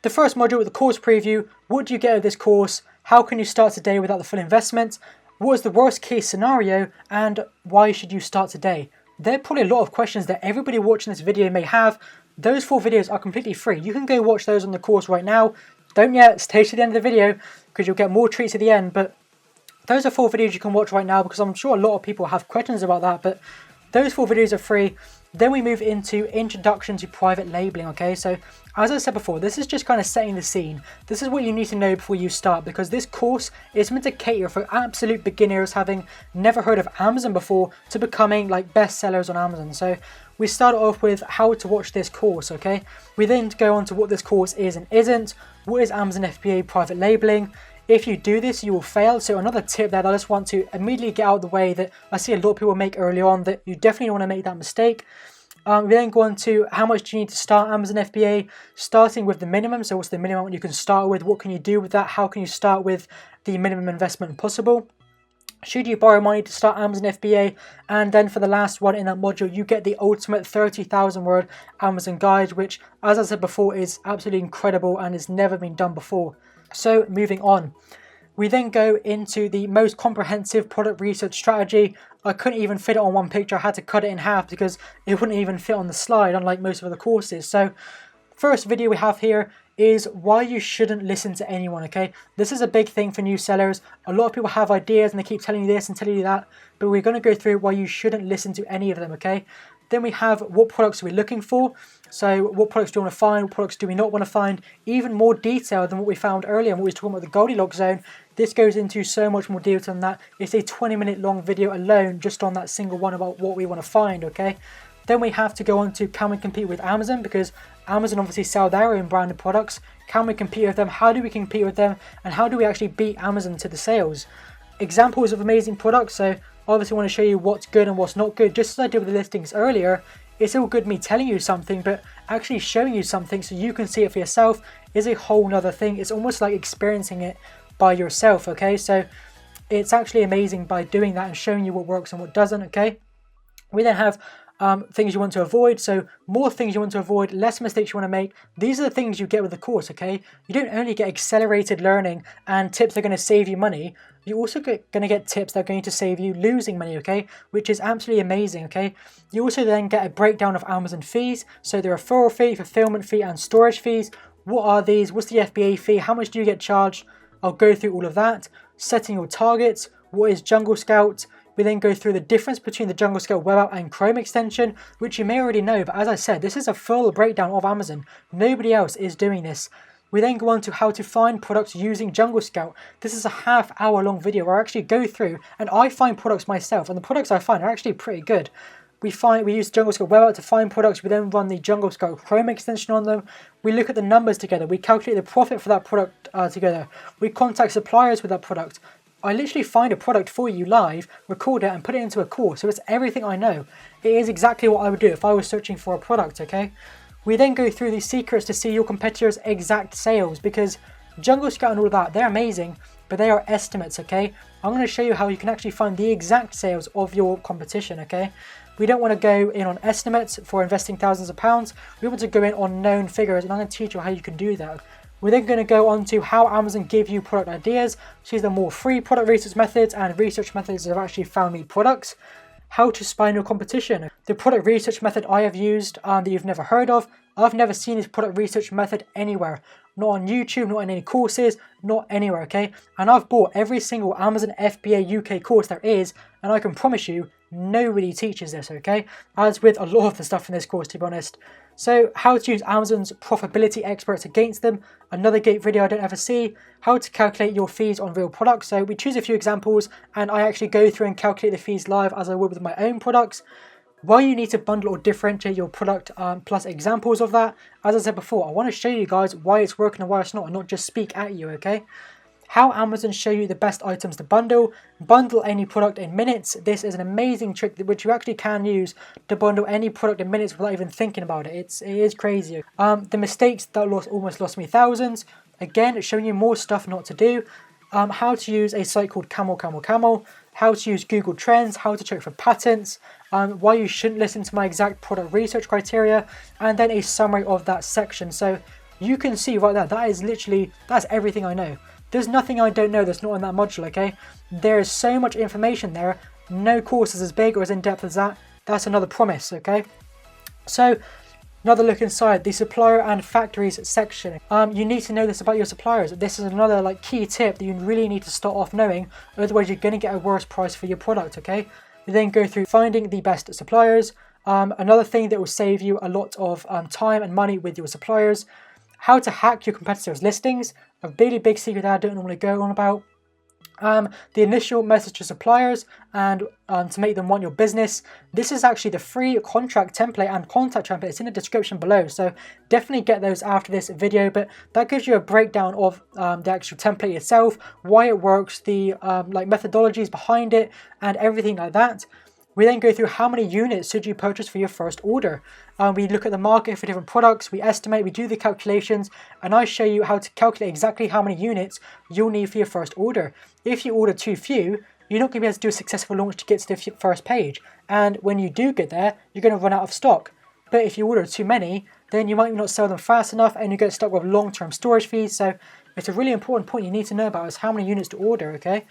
Speaker 1: the first module, the course preview. What do you get out of this course? How can you start today without the full investment? What is the worst case scenario, and why should you start today? There are probably a lot of questions that everybody watching this video may have. Those 4 videos are completely free. You can go watch those on the course right now. Don't yet, stay to the end of the video because you'll get more treats at the end. But those are 4 videos you can watch right now because I'm sure a lot of people have questions about that. But those 4 videos are free. Then we move into introduction to private labeling, okay? So as I said before, this is just kind of setting the scene. This is what you need to know before you start, because this course is meant to cater for absolute beginners having never heard of Amazon before to becoming like bestsellers on Amazon. So we start off with how to watch this course, okay? We then go on to what this course is and isn't. What is Amazon FBA private labeling? If you do this, you will fail. So another tip that I just want to immediately get out of the way that I see a lot of people make early on, that you definitely want to make that mistake. We then go on to how much do you need to start Amazon FBA, starting with the minimum. So what's the minimum you can start with? What can you do with that? How can you start with the minimum investment possible? Should you borrow money to start Amazon FBA? And then for the last one in that module, you get the ultimate 30,000 word Amazon guide, which, as I said before, is absolutely incredible and has never been done before. So moving on, we then go into the most comprehensive product research strategy. I couldn't even fit it on one picture. I had to cut it in half because it wouldn't even fit on the slide, unlike most of the courses. So first video we have here is why you shouldn't listen to anyone, okay? This is a big thing for new sellers. A lot of people have ideas and they keep telling you this and telling you that, but we're going to go through why you shouldn't listen to any of them, okay? Then we have what products are we looking for. So what products do we want to find? What products do we not want to find? Even more detail than what we found earlier and what we were talking about the Goldilocks zone. This goes into so much more detail than that. It's a 20-minute long video alone just on that single one about what we want to find, okay? Then we have to go on to, can we compete with Amazon? Because Amazon obviously sell their own branded products. Can we compete with them? How do we compete with them? And how do we actually beat Amazon to the sales? Examples of amazing products. So obviously want to show you what's good and what's not good. Just as I did with the listings earlier, it's all good me telling you something, but actually showing you something so you can see it for yourself is a whole nother thing. It's almost like experiencing it by yourself, okay? So it's actually amazing by doing that and showing you what works and what doesn't, okay? We then have things you want to avoid. So more things you want to avoid, less mistakes you want to make. These are the things you get with the course, okay? You don't only get accelerated learning and tips that are going to save you money. You're also going to get tips that are going to save you losing money, okay? Which is absolutely amazing, okay? You also then get a breakdown of Amazon fees. So the referral fee, fulfillment fee, and storage fees. What are these? What's the FBA fee? How much do you get charged? I'll go through all of that. Setting your targets. What is Jungle Scout? We then go through the difference between the Jungle Scout web app and Chrome extension, which you may already know, but as I said, this is a full breakdown of Amazon. Nobody else is doing this. We then go on to how to find products using Jungle Scout. This is a half-hour long video where I actually go through and I find products myself, and the products I find are actually pretty good. We use Jungle Scout web app to find products. We then run the Jungle Scout Chrome extension on them. We look at the numbers together. We calculate the profit for that product together. We contact suppliers with that product. I literally find a product for you live, record it, and put it into a course. So it's everything I know. It is exactly what I would do if I was searching for a product, okay? We then go through the secrets to see your competitors' exact sales, because Jungle Scout and all of that, they're amazing, but they are estimates, okay? I'm going to show you how you can actually find the exact sales of your competition, okay? We don't want to go in on estimates for investing thousands of pounds. We want to go in on known figures, and I'm going to teach you how you can do that. We're then going to go on to how Amazon give you product ideas. So these are more free product research methods and research methods that have actually found me products. How to spy on your competition. The product research method I have used that you've never heard of. I've never seen this product research method anywhere. Not on YouTube, not in any courses, not anywhere, okay? And I've bought every single Amazon FBA UK course there is, and I can promise you, nobody teaches this, okay? As with a lot of the stuff in this course, to be honest. So, how to use Amazon's profitability experts against them. Another great video I don't ever see. How to calculate your fees on real products. So, we choose a few examples, and I actually go through and calculate the fees live as I would with my own products. Why you need to bundle or differentiate your product, plus examples of that. As I said before, I want to show you guys why it's working and why it's not, and not just speak at you, okay? How Amazon show you the best items to bundle. Bundle any product in minutes. This is an amazing trick which you actually can use to bundle any product in minutes without even thinking about it. It is crazy. The mistakes that almost lost me thousands. Again, it's showing you more stuff not to do. How to use a site called Camel. How to use Google Trends. How to check for patents. Why you shouldn't listen to my exact product research criteria. And then a summary of that section. So you can see right there, that's everything I know. There's nothing I don't know that's not in that module, okay? There is so much information there. No course is as big or as in-depth as that. That's another promise, okay? So, another look inside the supplier and factories section. You need to know this about your suppliers. This is another key tip that you really need to start off knowing. Otherwise, you're going to get a worse price for your product, okay? You then go through finding the best suppliers. Another thing that will save you a lot of time and money with your suppliers. How to hack your competitors' listings. A really big secret that I don't normally go on about. The initial message to suppliers and to make them want your business. This is actually the free contract template and contact template. It's in the description below, so definitely get those after this video. But that gives you a breakdown of the actual template itself, why it works, the methodologies behind it, and everything like that. We then go through how many units should you purchase for your first order. We look at the market for different products, we estimate, we do the calculations, and I show you how to calculate exactly how many units you'll need for your first order. If you order too few, you're not going to be able to do a successful launch to get to the first page. And when you do get there, you're going to run out of stock. But if you order too many, then you might not sell them fast enough and you get stuck with long-term storage fees. So it's a really important point you need to know about is how many units to order, okay?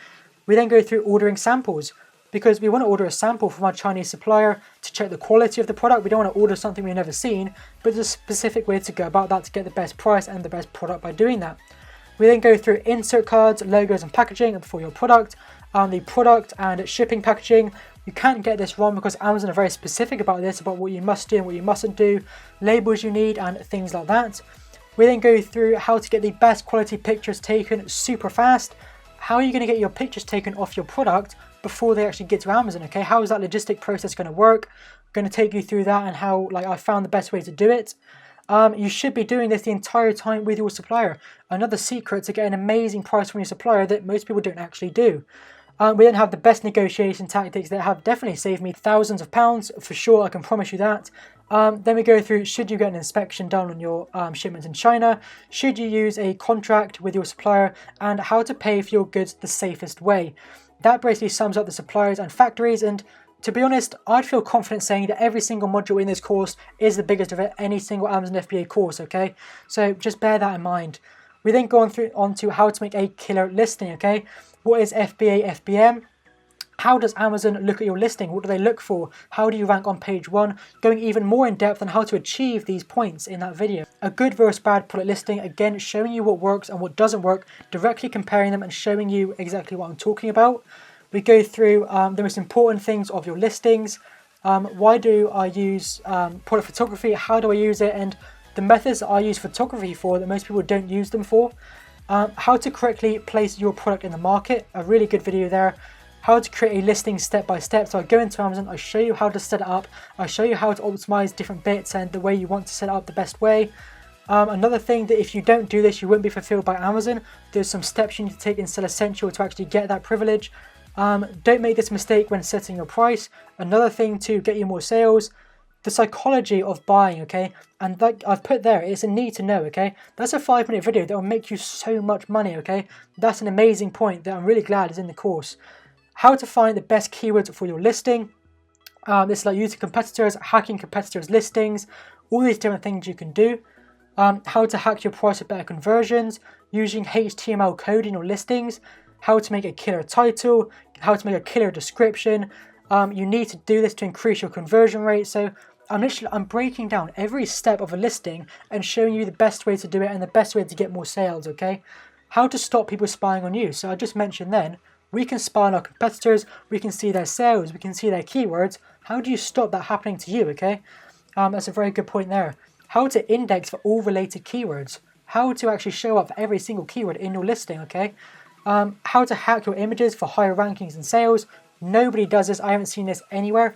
Speaker 1: We then go through ordering samples, because we want to order a sample from our Chinese supplier to check the quality of the product. We don't want to order something we've never seen, but there's a specific way to go about that to get the best price and the best product by doing that. We then go through insert cards, logos and packaging for your product, the product and shipping packaging. You can't get this wrong because Amazon are very specific about this, about what you must do and what you mustn't do, labels you need and things like that. We then go through how to get the best quality pictures taken super fast. How are you going to get your pictures taken off your product before they actually get to Amazon, okay? How is that logistic process going to work? I'm going to take you through that and how I found the best way to do it. You should be doing this the entire time with your supplier. Another secret to get an amazing price from your supplier that most people don't actually do. We then have the best negotiation tactics that have definitely saved me thousands of pounds, for sure, I can promise you that. Then we go through, should you get an inspection done on your shipments in China? Should you use a contract with your supplier? And how to pay for your goods the safest way. That basically sums up the suppliers and factories, and to be honest, I'd feel confident saying that every single module in this course is the biggest of any single Amazon FBA course, okay? So just bear that in mind. We then go on to how to make a killer listing, okay? What is FBA FBM? How does Amazon look at your listing? What do they look for? How do you rank on page 1? Going even more in depth on how to achieve these points in that video. A good versus bad product listing, again, showing you what works and what doesn't work, directly comparing them and showing you exactly what I'm talking about. We go through the most important things of your listings. Why do I use product photography? How do I use it? And the methods I use photography for that most people don't use them for. How to correctly place your product in the market. A really good video there. How to create a listing step by step. So I go into Amazon, I show you how to set it up. I show you how to optimize different bits and the way you want to set it up the best way. Another thing that if you don't do this, you won't be fulfilled by Amazon. There's some steps you need to take in Sell Essential to actually get that privilege. Don't make this mistake when setting your price. Another thing to get you more sales, the psychology of buying, okay? And like I've put there, it's a need to know, okay? That's a 5-minute video that will make you so much money, okay? That's an amazing point that I'm really glad is in the course. How to find the best keywords for your listing. This is like using competitors, hacking competitors' listings, all these different things you can do. How to hack your price with better conversions, using HTML code in your listings, how to make a killer title, how to make a killer description. You need to do this to increase your conversion rate. So I'm breaking down every step of a listing and showing you the best way to do it and the best way to get more sales, okay? How to stop people spying on you. So I just mentioned then, we can spy on our competitors, we can see their sales, we can see their keywords. How do you stop that happening to you, okay? That's a very good point there. How to index for all related keywords. How to actually show up for every single keyword in your listing, okay? How to hack your images for higher rankings and sales. Nobody does this. I haven't seen this anywhere.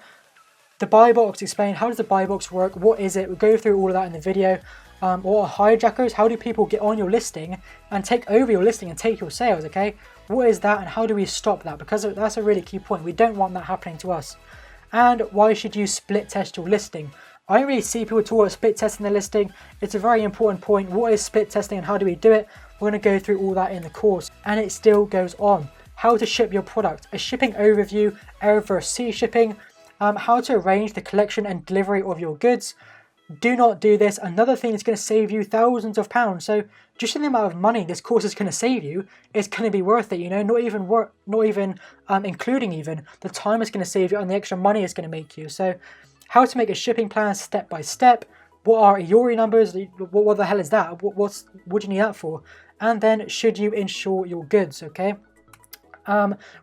Speaker 1: The buy box, explain how does the buy box work? What is it? We'll go through all of that in the video. What are hijackers? How do people get on your listing and take over your listing and take your sales, okay? What is that and how do we stop that? Because that's a really key point. We don't want that happening to us. And why should you split test your listing? I don't really see people talk about split testing their listing. It's a very important point. What is split testing and how do we do it? We're going to go through all that in the course. And it still goes on. How to ship your product, a shipping overview, overseas shipping, how to arrange the collection and delivery of your goods. Do not do this. Another thing that's going to save you thousands of pounds. So just the amount of money this course is going to save you, it's going to be worth it. You know, not even including even the time it's going to save you and the extra money it's going to make you. So how to make a shipping plan step by step. What are EORI numbers? What the hell is that? What do you need that for? And then should you insure your goods? Okay.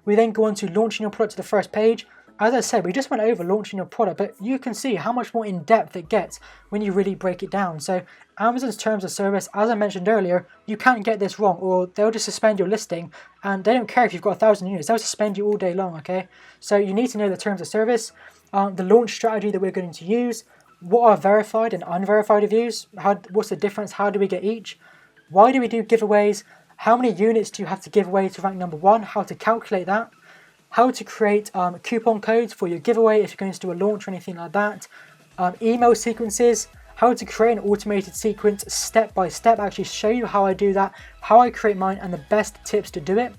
Speaker 1: We then go on to launching your product to the first page. As I said, we just went over launching your product, but you can see how much more in depth it gets when you really break it down. So Amazon's terms of service, as I mentioned earlier, you can't get this wrong or they'll just suspend your listing and they don't care if you've got 1,000 units, they'll suspend you all day long, okay? So you need to know the terms of service, the launch strategy that we're going to use, what are verified and unverified reviews, what's the difference, how do we get each, why do we do giveaways, how many units do you have to give away to rank number 1, how to calculate that, how to create coupon codes for your giveaway if you're going to do a launch or anything like that, email sequences, how to create an automated sequence step by step, actually show you how I do that, how I create mine and the best tips to do it.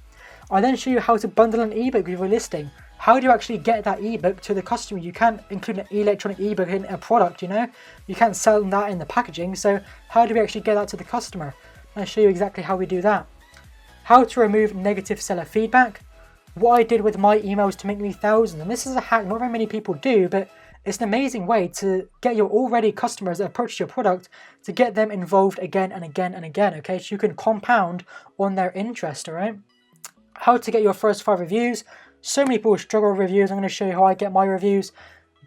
Speaker 1: I then show you how to bundle an ebook with your listing. How do you actually get that ebook to the customer? You can't include an electronic ebook in a product, you know? You can't sell that in the packaging, so how do we actually get that to the customer? I'll show you exactly how we do that. How to remove negative seller feedback. What I did with my emails to make me thousands, and this is a hack not very many people do, but it's an amazing way to get your already customers that approach your product to get them involved again and again and again, okay? So you can compound on their interest, all right? How to get your first 5 reviews. So many people struggle with reviews. I'm going to show you how I get my reviews.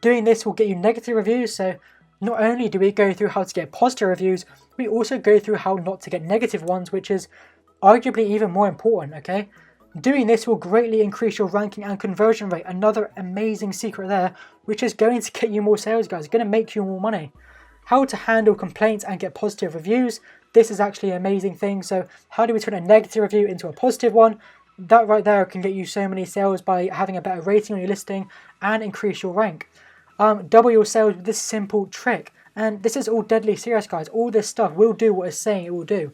Speaker 1: Doing this will get you negative reviews, so not only do we go through how to get positive reviews, we also go through how not to get negative ones, which is arguably even more important, okay? Doing this will greatly increase your ranking and conversion rate. Another amazing secret there, which is going to get you more sales, guys. It's going to make you more money. How to handle complaints and get positive reviews. This is actually an amazing thing. So how do we turn a negative review into a positive one? That right there can get you so many sales by having a better rating on your listing and increase your rank. Double your sales with this simple trick. And this is all deadly serious, guys. All this stuff will do what it's saying it will do.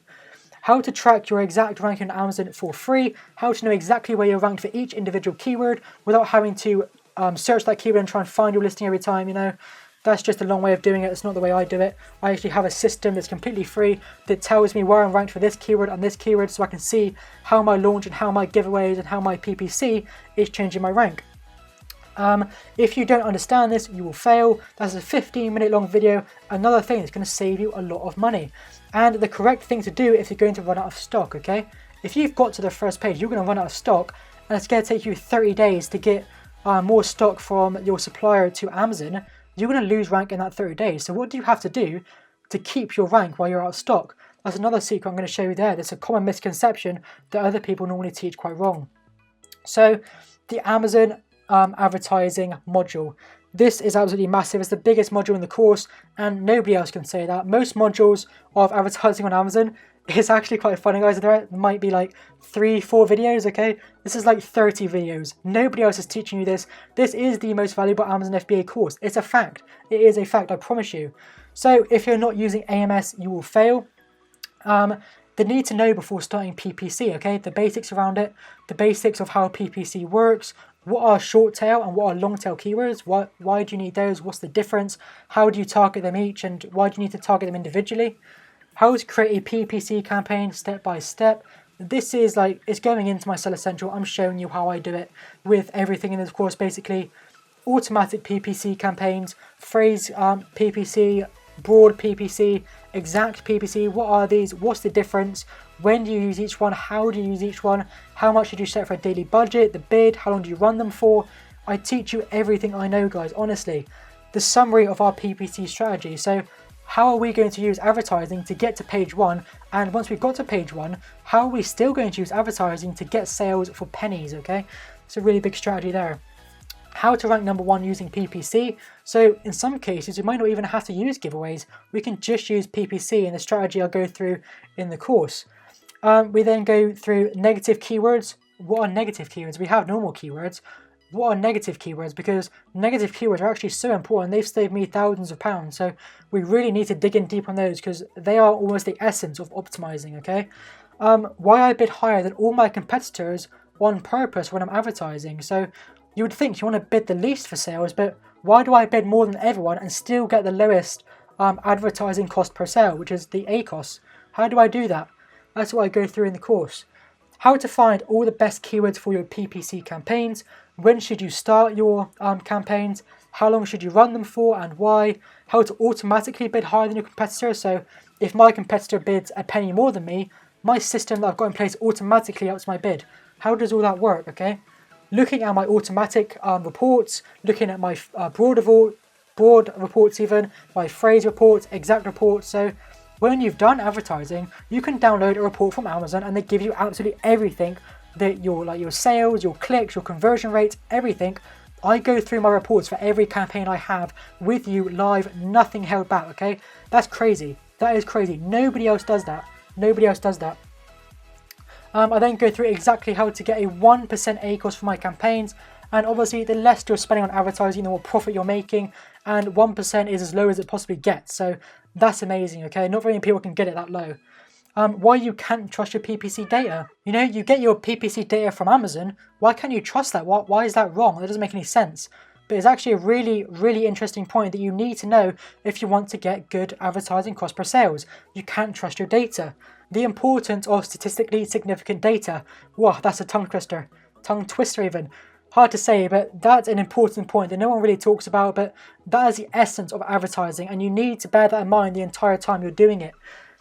Speaker 1: How to track your exact ranking on Amazon for free, how to know exactly where you're ranked for each individual keyword without having to search that keyword and try and find your listing every time, you know. That's just a long way of doing it. It's not the way I do it. I actually have a system that's completely free that tells me where I'm ranked for this keyword and this keyword so I can see how my launch and how my giveaways and how my PPC is changing my rank. If you don't understand this, you will fail. That's a 15-minute long video. Another thing that's going to save you a lot of money. And the correct thing to do if you're going to run out of stock, okay? If you've got to the first page, you're going to run out of stock and it's going to take you 30 days to get more stock from your supplier to Amazon, you're going to lose rank in that 30 days. So what do you have to do to keep your rank while you're out of stock? That's another secret I'm going to show you there. That's a common misconception that other people normally teach quite wrong. So the Amazon advertising module. This is absolutely massive. It's the biggest module in the course, and nobody else can say that. Most modules of advertising on Amazon is actually quite funny, guys. There might be like 3-4 videos, okay? This is like 30 videos. Nobody else is teaching you this. This is the most valuable Amazon FBA course. It's a fact. It is a fact, I promise you. So if you're not using AMS, you will fail. The need to know before starting PPC, okay? The basics around it, the basics of how PPC works, what are short tail and what are long tail keywords, why do you need those, what's the difference, how do you target them each, and why do you need to target them individually, how to create a PPC campaign step by step. This is like, it's going into my Seller Central. I'm showing you how I do it with everything in this course, basically. Automatic PPC campaigns, phrase PPC, broad PPC, exact PPC. What are these? What's the difference? When do you use each one? How do you use each one? How much should you set for a daily budget? The bid? How long do you run them for? I teach you everything I know, guys, honestly. The summary of our PPC strategy. So how are we going to use advertising to get to page 1? And once we've got to page 1, how are we still going to use advertising to get sales for pennies, okay? It's a really big strategy there. How to rank number 1 using PPC. So in some cases, we might not even have to use giveaways. We can just use PPC in the strategy I'll go through in the course. We then go through negative keywords. What are negative keywords? We have normal keywords. What are negative keywords? Because negative keywords are actually so important. They've saved me thousands of pounds. So we really need to dig in deep on those because they are almost the essence of optimizing, okay? Why I bid higher than all my competitors on purpose when I'm advertising. So you would think you want to bid the least for sales, but why do I bid more than everyone and still get the lowest advertising cost per sale, which is the ACOS? How do I do that? That's what I go through in the course. How to find all the best keywords for your PPC campaigns. When should you start your campaigns? How long should you run them for and why? How to automatically bid higher than your competitor. So if my competitor bids a penny more than me, my system that I've got in place automatically ups my bid. How does all that work, okay? Looking at my automatic reports, looking at my broad reports even, my phrase reports, exact reports. So when you've done advertising, you can download a report from Amazon and they give you absolutely everything that your sales, your clicks, your conversion rates, everything. I go through my reports for every campaign I have with you live, nothing held back, okay? That's crazy. That is crazy. Nobody else does that. Nobody else does that. I then go through exactly how to get a 1% ACOS for my campaigns, and obviously the less you're spending on advertising, the more profit you're making, and 1% is as low as it possibly gets, so that's amazing, okay? Not very many people can get it that low. Why you can't trust your PPC data. You know, you get your PPC data from Amazon, why can't you trust that? Why is that wrong? That doesn't make any sense. But it's actually a really, really interesting point that you need to know if you want to get good advertising cost per sales. You can't trust your data. The importance of statistically significant data. Wow, that's a tongue twister even. Hard to say, but that's an important point that no one really talks about, but that is the essence of advertising, and you need to bear that in mind the entire time you're doing it.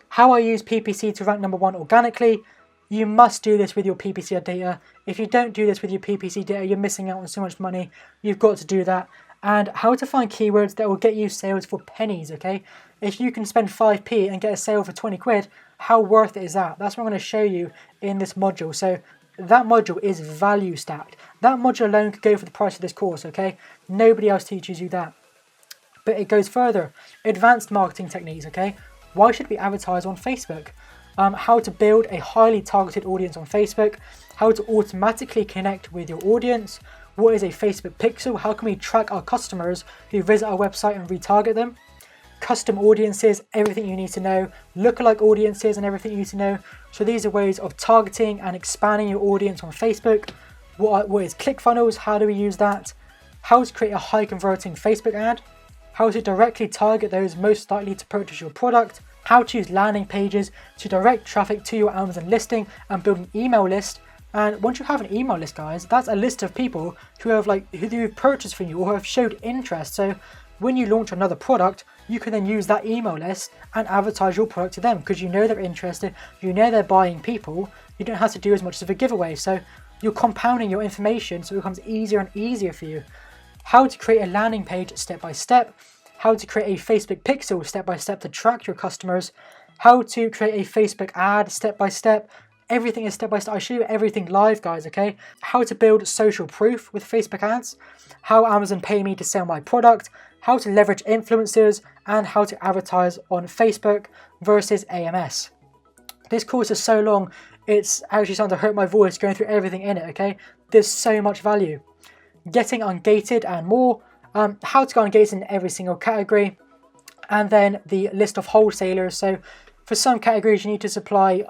Speaker 1: How I use PPC to rank number 1 organically. You must do this with your PPC data. If you don't do this with your PPC data, you're missing out on so much money. You've got to do that. And how to find keywords that will get you sales for pennies, okay? If you can spend 5p and get a sale for 20 quid, how worth it is that? That's what I'm going to show you in this module. So that module is value stacked. That module alone could go for the price of this course, okay? Nobody else teaches you that. But it goes further. Advanced marketing techniques, okay? Why should we advertise on Facebook? How to build a highly targeted audience on Facebook, how to automatically connect with your audience, what is a Facebook pixel, how can we track our customers who visit our website and retarget them, custom audiences, everything you need to know, lookalike audiences and everything you need to know. So these are ways of targeting and expanding your audience on Facebook. What is ClickFunnels, how do we use that, how to create a high converting Facebook ad, how to directly target those most likely to purchase your product, how to use landing pages to direct traffic to your Amazon listing and build an email list. And once you have an email list, guys, that's a list of people who have who purchased from you or have showed interest. So when you launch another product, you can then use that email list and advertise your product to them because you know they're interested, you know they're buying people. You don't have to do as much of a giveaway. So you're compounding your information so it becomes easier and easier for you. How to create a landing page step by step, how to create a Facebook pixel step by step to track your customers, how to create a Facebook ad step by step. Everything is step by step. I show you everything live, guys, okay? How to build social proof with Facebook ads, how Amazon pay me to sell my product, how to leverage influencers, and how to advertise on Facebook versus AMS. This course is so long, it's actually starting to hurt my voice going through everything in it, okay? There's so much value. Getting ungated and more, how to get ungated in every single category, and then the list of wholesalers. So for some categories you need to supply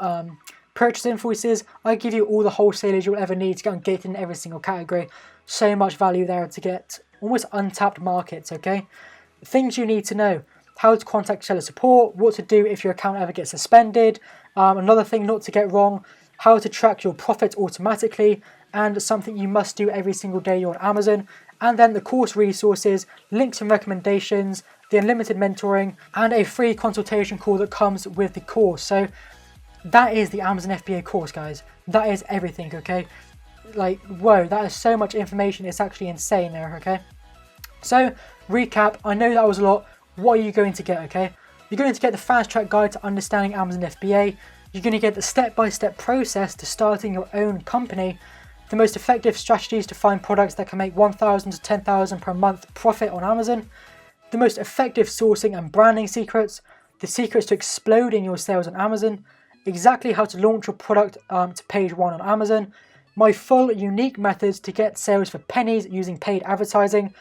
Speaker 1: purchase invoices. I give you all the wholesalers you'll ever need to get ungated in every single category. So much value there to get almost untapped markets, okay? Things you need to know: how to contact seller support, what to do if your account ever gets suspended, another thing not to get wrong, how to track your profits automatically, and something you must do every single day you're on Amazon, and then the course resources, links and recommendations, the unlimited mentoring, and a free consultation call that comes with the course. So that is the Amazon FBA course, guys. That is everything, okay? Like, whoa, that is so much information. It's actually insane there, okay? So, recap. I know that was a lot. What are you going to get, okay? You're going to get the fast track guide to understanding Amazon FBA. You're going to get the step-by-step process to starting your own company, the most effective strategies to find products that can make $1,000 to $10,000 per month profit on Amazon, the most effective sourcing and branding secrets, the secrets to exploding your sales on Amazon, exactly how to launch your product to page 1 on Amazon, my full unique methods to get sales for pennies using paid advertising.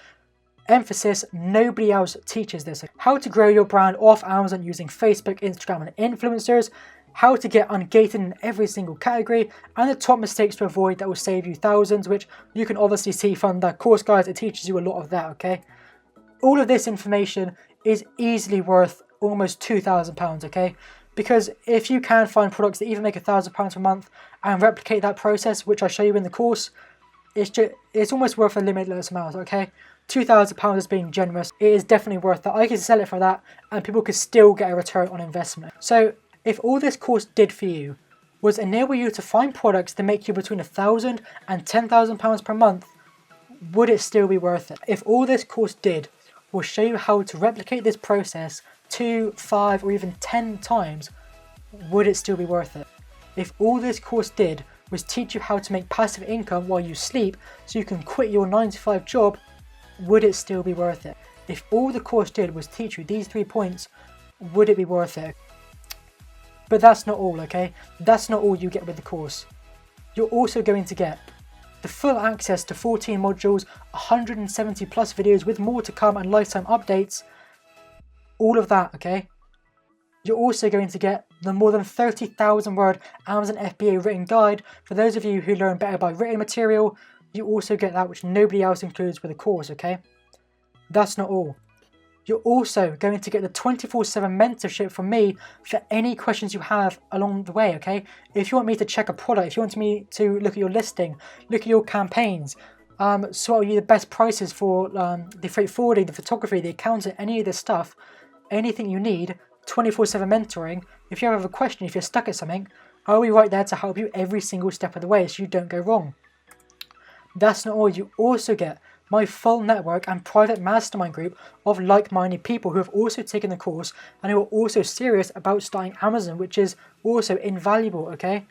Speaker 1: Emphasis, nobody else teaches this. How to grow your brand off Amazon using Facebook, Instagram and influencers. How to get ungated in every single category, and the top mistakes to avoid that will save you thousands, which you can obviously see from that course, guys. It teaches you a lot of that, okay? All of this information is easily worth almost £2,000, okay? Because if you can find products that even make £1,000 per month and replicate that process, which I show you in the course, it's almost worth a limitless amount, okay? £2,000 is being generous. It is definitely worth that. I can sell it for that and people could still get a return on investment. So if all this course did for you was enable you to find products that make you between £1,000 and £10,000 per month, would it still be worth it? If all this course did was show you how to replicate this process 2, 5 or even 10 times, would it still be worth it? If all this course did was teach you how to make passive income while you sleep so you can quit your 9-to-5 job, would it still be worth it? If all the course did was teach you these 3 points, would it be worth it? But that's not all, okay? That's not all you get with the course. You're also going to get the full access to 14 modules, 170 plus videos with more to come and lifetime updates. All of that, okay? You're also going to get the more than 30,000 word Amazon FBA written guide. For those of you who learn better by written material, you also get that, which nobody else includes with the course, okay? That's not all. You're also going to get the 24/7 mentorship from me for any questions you have along the way, okay? If you want me to check a product, if you want me to look at your listing, look at your campaigns, sort you the best prices for the freight forwarding, the photography, the accounting, any of this stuff, anything you need, 24/7 mentoring. If you have a question, if you're stuck at something, I'll be right there to help you every single step of the way so you don't go wrong. That's not all. You also get my full network and private mastermind group of like-minded people who have also taken the course and who are also serious about starting Amazon, which is also invaluable, okay?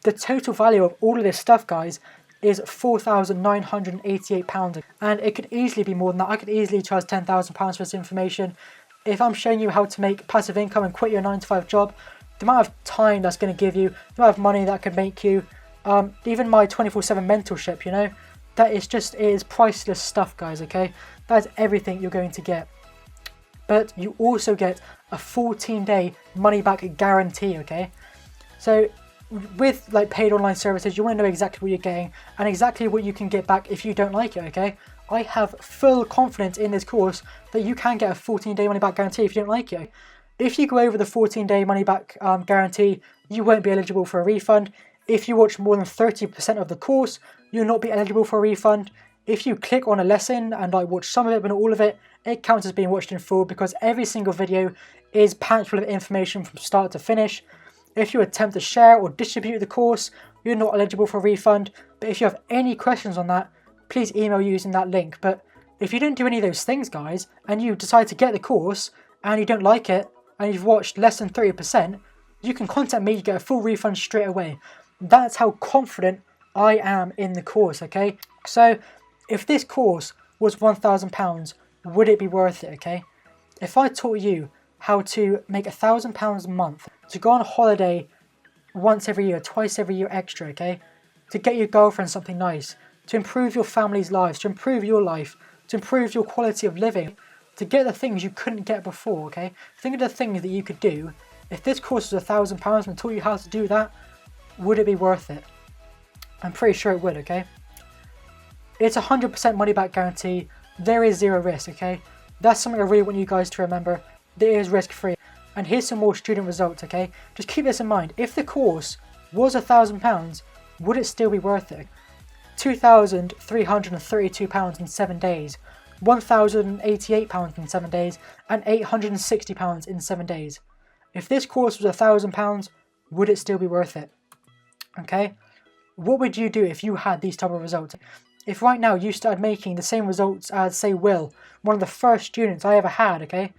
Speaker 1: The total value of all of this stuff, guys, is £4,988, and it could easily be more than that. I could easily charge £10,000 for this information. If I'm showing you how to make passive income and quit your 9-to-5 job, the amount of time that's going to give you, the amount of money that could make you, even my 24/7 mentorship, you know, that is just, it is priceless stuff, guys, okay? That's everything you're going to get. But you also get a 14-day money-back guarantee, okay? So with like paid online services, you want to know exactly what you're getting and exactly what you can get back if you don't like it, okay? I have full confidence in this course that you can get a 14-day money-back guarantee if you don't like it. If you go over the 14-day money-back guarantee, you won't be eligible for a refund. If you watch more than 30% of the course, you'll not be eligible for a refund. If you click on a lesson and like watch some of it but not all of it, it counts as being watched in full because every single video is packed full of information from start to finish. If you attempt to share or distribute the course, you're not eligible for a refund. But if you have any questions on that, please email using that link. But if you don't do any of those things, guys, and you decide to get the course and you don't like it and you've watched less than 30%, you can contact me to get a full refund straight away. That's how confident I am in the course, okay? So if this course was £1,000, would it be worth it, okay? If I taught you how to make £1,000 a month, to go on holiday once every year, twice every year extra, okay? To get your girlfriend something nice, to improve your family's lives, to improve your life, to improve your quality of living, to get the things you couldn't get before, okay? Think of the things that you could do. If this course was £1,000 and taught you how to do that, would it be worth it? I'm pretty sure it would, okay? It's 100% money back guarantee. There is zero risk, okay? That's something I really want you guys to remember. There is risk free. And here's some more student results, okay? Just keep this in mind. If the course was £1,000, would it still be worth it? £2,332 in 7 days, £1,088 in 7 days, and £860 in 7 days. If this course was £1,000, would it still be worth it? Okay? What would you do if you had these type of results? If right now you started making the same results as, say, Will, one of the first students I ever had, okay?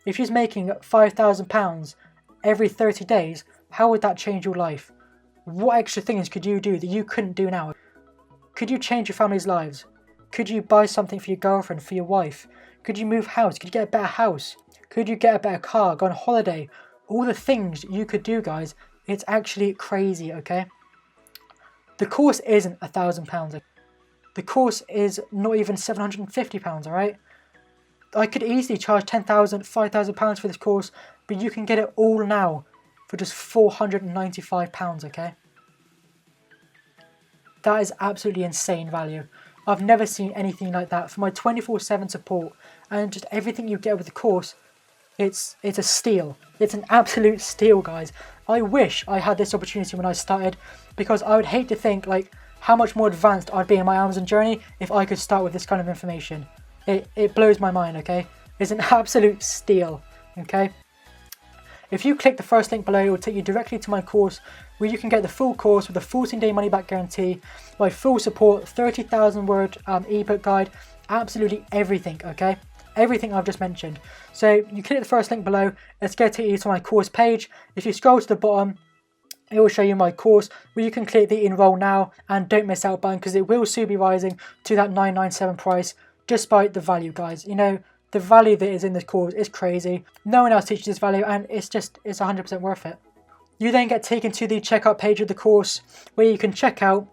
Speaker 1: If she's making £5,000 every 30 days, how would that change your life? What extra things could you do that you couldn't do now? Could you change your family's lives? Could you buy something for your girlfriend, for your wife? Could you move house? Could you get a better house? Could you get a better car, go on holiday? All the things you could do, guys, it's actually crazy, okay? The course isn't £1,000. The course is not even £750, alright? I could easily charge £10,000, £5,000 for this course, but you can get it all now for just £495, okay? That is absolutely insane value. I've never seen anything like that. For my 24/7 support and just everything you get with the course, it's a steal. It's an absolute steal, guys. I wish I had this opportunity when I started, because I would hate to think like how much more advanced I'd be in my Amazon journey if I could start with this kind of information. It blows my mind, okay? It's an absolute steal, okay? If you click the first link below, it will take you directly to my course where you can get the full course with a 14-day money-back guarantee, my full support, 30,000 word ebook guide, absolutely everything, okay? Everything I've just mentioned. So you click the first link below, it's going to take you to my course page. If you scroll to the bottom, it will show you my course where you can click the enroll now and don't miss out button, because it will soon be rising to that $997 price despite the value, guys. You know, the value that is in this course is crazy. No one else teaches this value, and it's 100% worth it. You then get taken to the checkout page of the course where you can check out,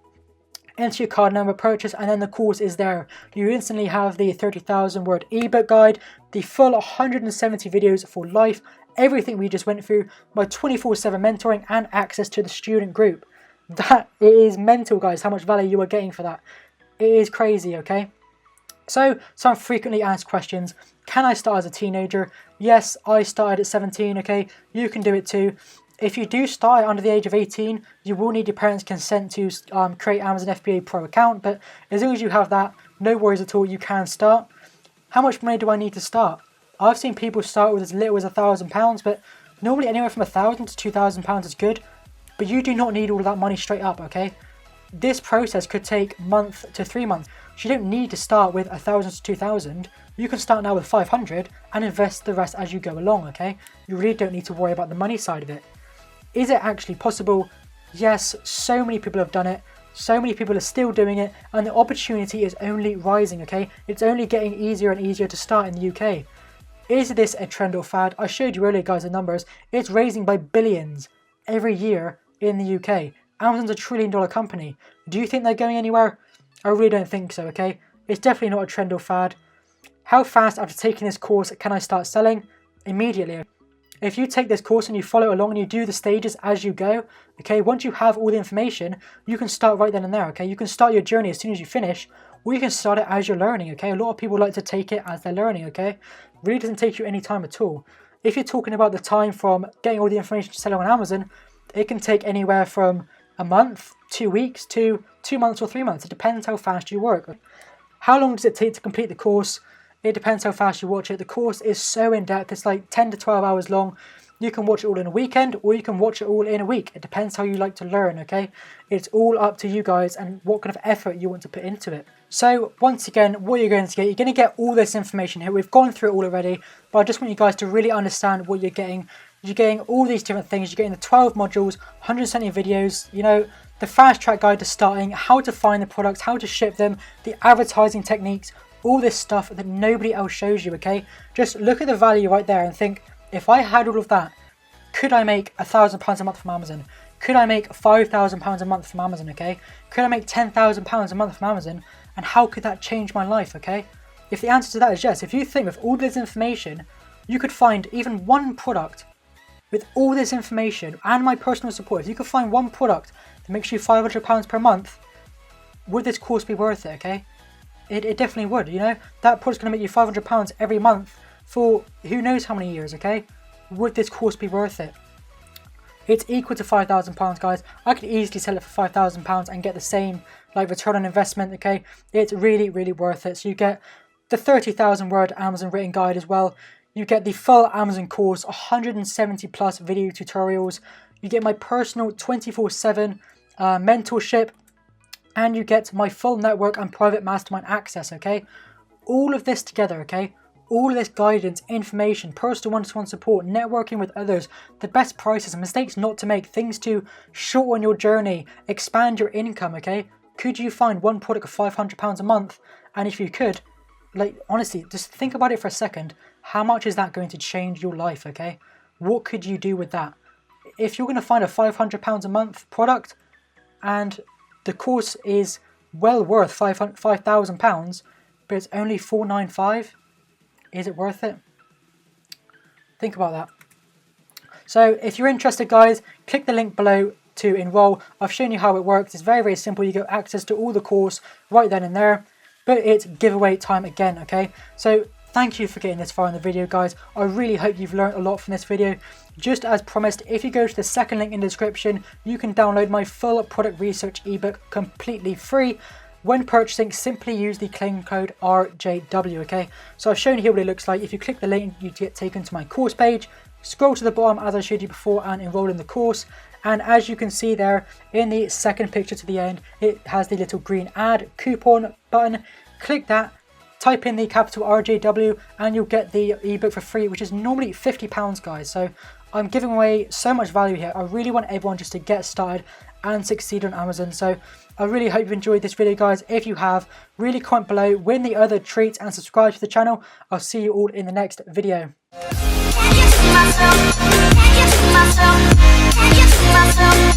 Speaker 1: enter your card number, purchase, and then the course is there. You instantly have the 30,000 word ebook guide, the full 170 videos for life, everything we just went through, my 24/7 mentoring, and access to the student group. That is mental, guys, how much value you are getting for that. It is crazy, okay? So, some frequently asked questions. Can I start as a teenager? Yes, I started at 17, okay? You can do it too. If you do start under the age of 18, you will need your parents' consent to create Amazon FBA Pro account, but as long as you have that, no worries at all, you can start. How much money do I need to start? I've seen people start with as little as £1,000, but normally anywhere from £1,000 to £2,000 is good, but you do not need all of that money straight up, okay? This process could take a month to 3 months. So you don't need to start with £1,000 to £2,000. You can start now with 500 and invest the rest as you go along, okay? You really don't need to worry about the money side of it. Is it actually possible? Yes, so many people have done it. So many people are still doing it, and the opportunity is only rising, okay? It's only getting easier and easier to start in the UK. Is this a trend or fad? I showed you earlier, guys, the numbers. It's raising by billions every year in the UK. Amazon's $1 trillion company. Do you think they're going anywhere? I really don't think so, okay? It's definitely not a trend or fad. How fast after taking this course can I start selling? Immediately. If you take this course and you follow along and you do the stages as you go, okay, once you have all the information, you can start right then and there, okay? You can start your journey as soon as you finish, or you can start it as you're learning, okay? A lot of people like to take it as they're learning, okay? It really doesn't take you any time at all. If you're talking about the time from getting all the information to selling on Amazon, it can take anywhere from a month, 2 weeks, to 2 months or 3 months. It depends how fast you work. How long does it take to complete the course? It depends how fast you watch it. The course is so in-depth, it's like 10 to 12 hours long. You can watch it all in a weekend, or you can watch it all in a week. It depends how you like to learn, okay? It's all up to you guys and what kind of effort you want to put into it. So once again, what you're going to get all this information here. We've gone through it all already, but I just want you guys to really understand what you're getting. You're getting all these different things. You're getting the 12 modules, 170 videos, you know, the fast track guide to starting, how to find the products, how to ship them, the advertising techniques, all this stuff that nobody else shows you, okay? Just look at the value right there and think, if I had all of that, could I make £1,000 a month from Amazon? Could I make £5,000 a month from Amazon, okay? Could I make £10,000 a month from Amazon? And how could that change my life, okay? If the answer to that is yes, if you think with all this information, you could find even one product with all this information and my personal support, if you could find one product that makes you £500 per month, would this course be worth it, okay? It definitely would, you know? That product's going to make you £500 every month for who knows how many years, okay? Would this course be worth it? It's equal to £5,000, guys. I could easily sell it for £5,000 and get the same like return on investment, okay? It's really, really worth it. So you get the 30,000 word Amazon written guide as well. You get the full Amazon course, 170 plus video tutorials. You get my personal 24/7 mentorship, and you get my full network and private mastermind access, okay? All of this together, okay? All of this guidance, information, personal one-to-one support, networking with others, the best prices, mistakes not to make, things to shorten your journey, expand your income, okay? Could you find one product of £500 a month? And if you could, like, honestly, just think about it for a second. How much is that going to change your life, okay? What could you do with that? If you're going to find a £500 a month product and the course is well worth £5,000, but it's only $495, is it worth it? Think about that. So if you're interested, guys, click the link below to enroll. I've shown you how it works. It's very, very simple. You get access to all the course right then and there, but it's giveaway time again, okay? So thank you for getting this far in the video, guys. I really hope you've learned a lot from this video. Just as promised, if you go to the second link in the description, you can download my full product research ebook completely free. When purchasing, simply use the claim code RJW, okay? So I've shown you here what it looks like. If you click the link, you get taken to my course page. Scroll to the bottom as I showed you before and enroll in the course. And as you can see there, in the second picture to the end, it has the little green add coupon button. Click that, type in the capital RJW, and you'll get the ebook for free, which is normally £50, guys. So I'm giving away so much value here. I really want everyone just to get started and succeed on Amazon. So I really hope you've enjoyed this video, guys. If you have, really comment below, win the other treats, and subscribe to the channel. I'll see you all in the next video. Can you see myself? Can you see myself? Can you see myself?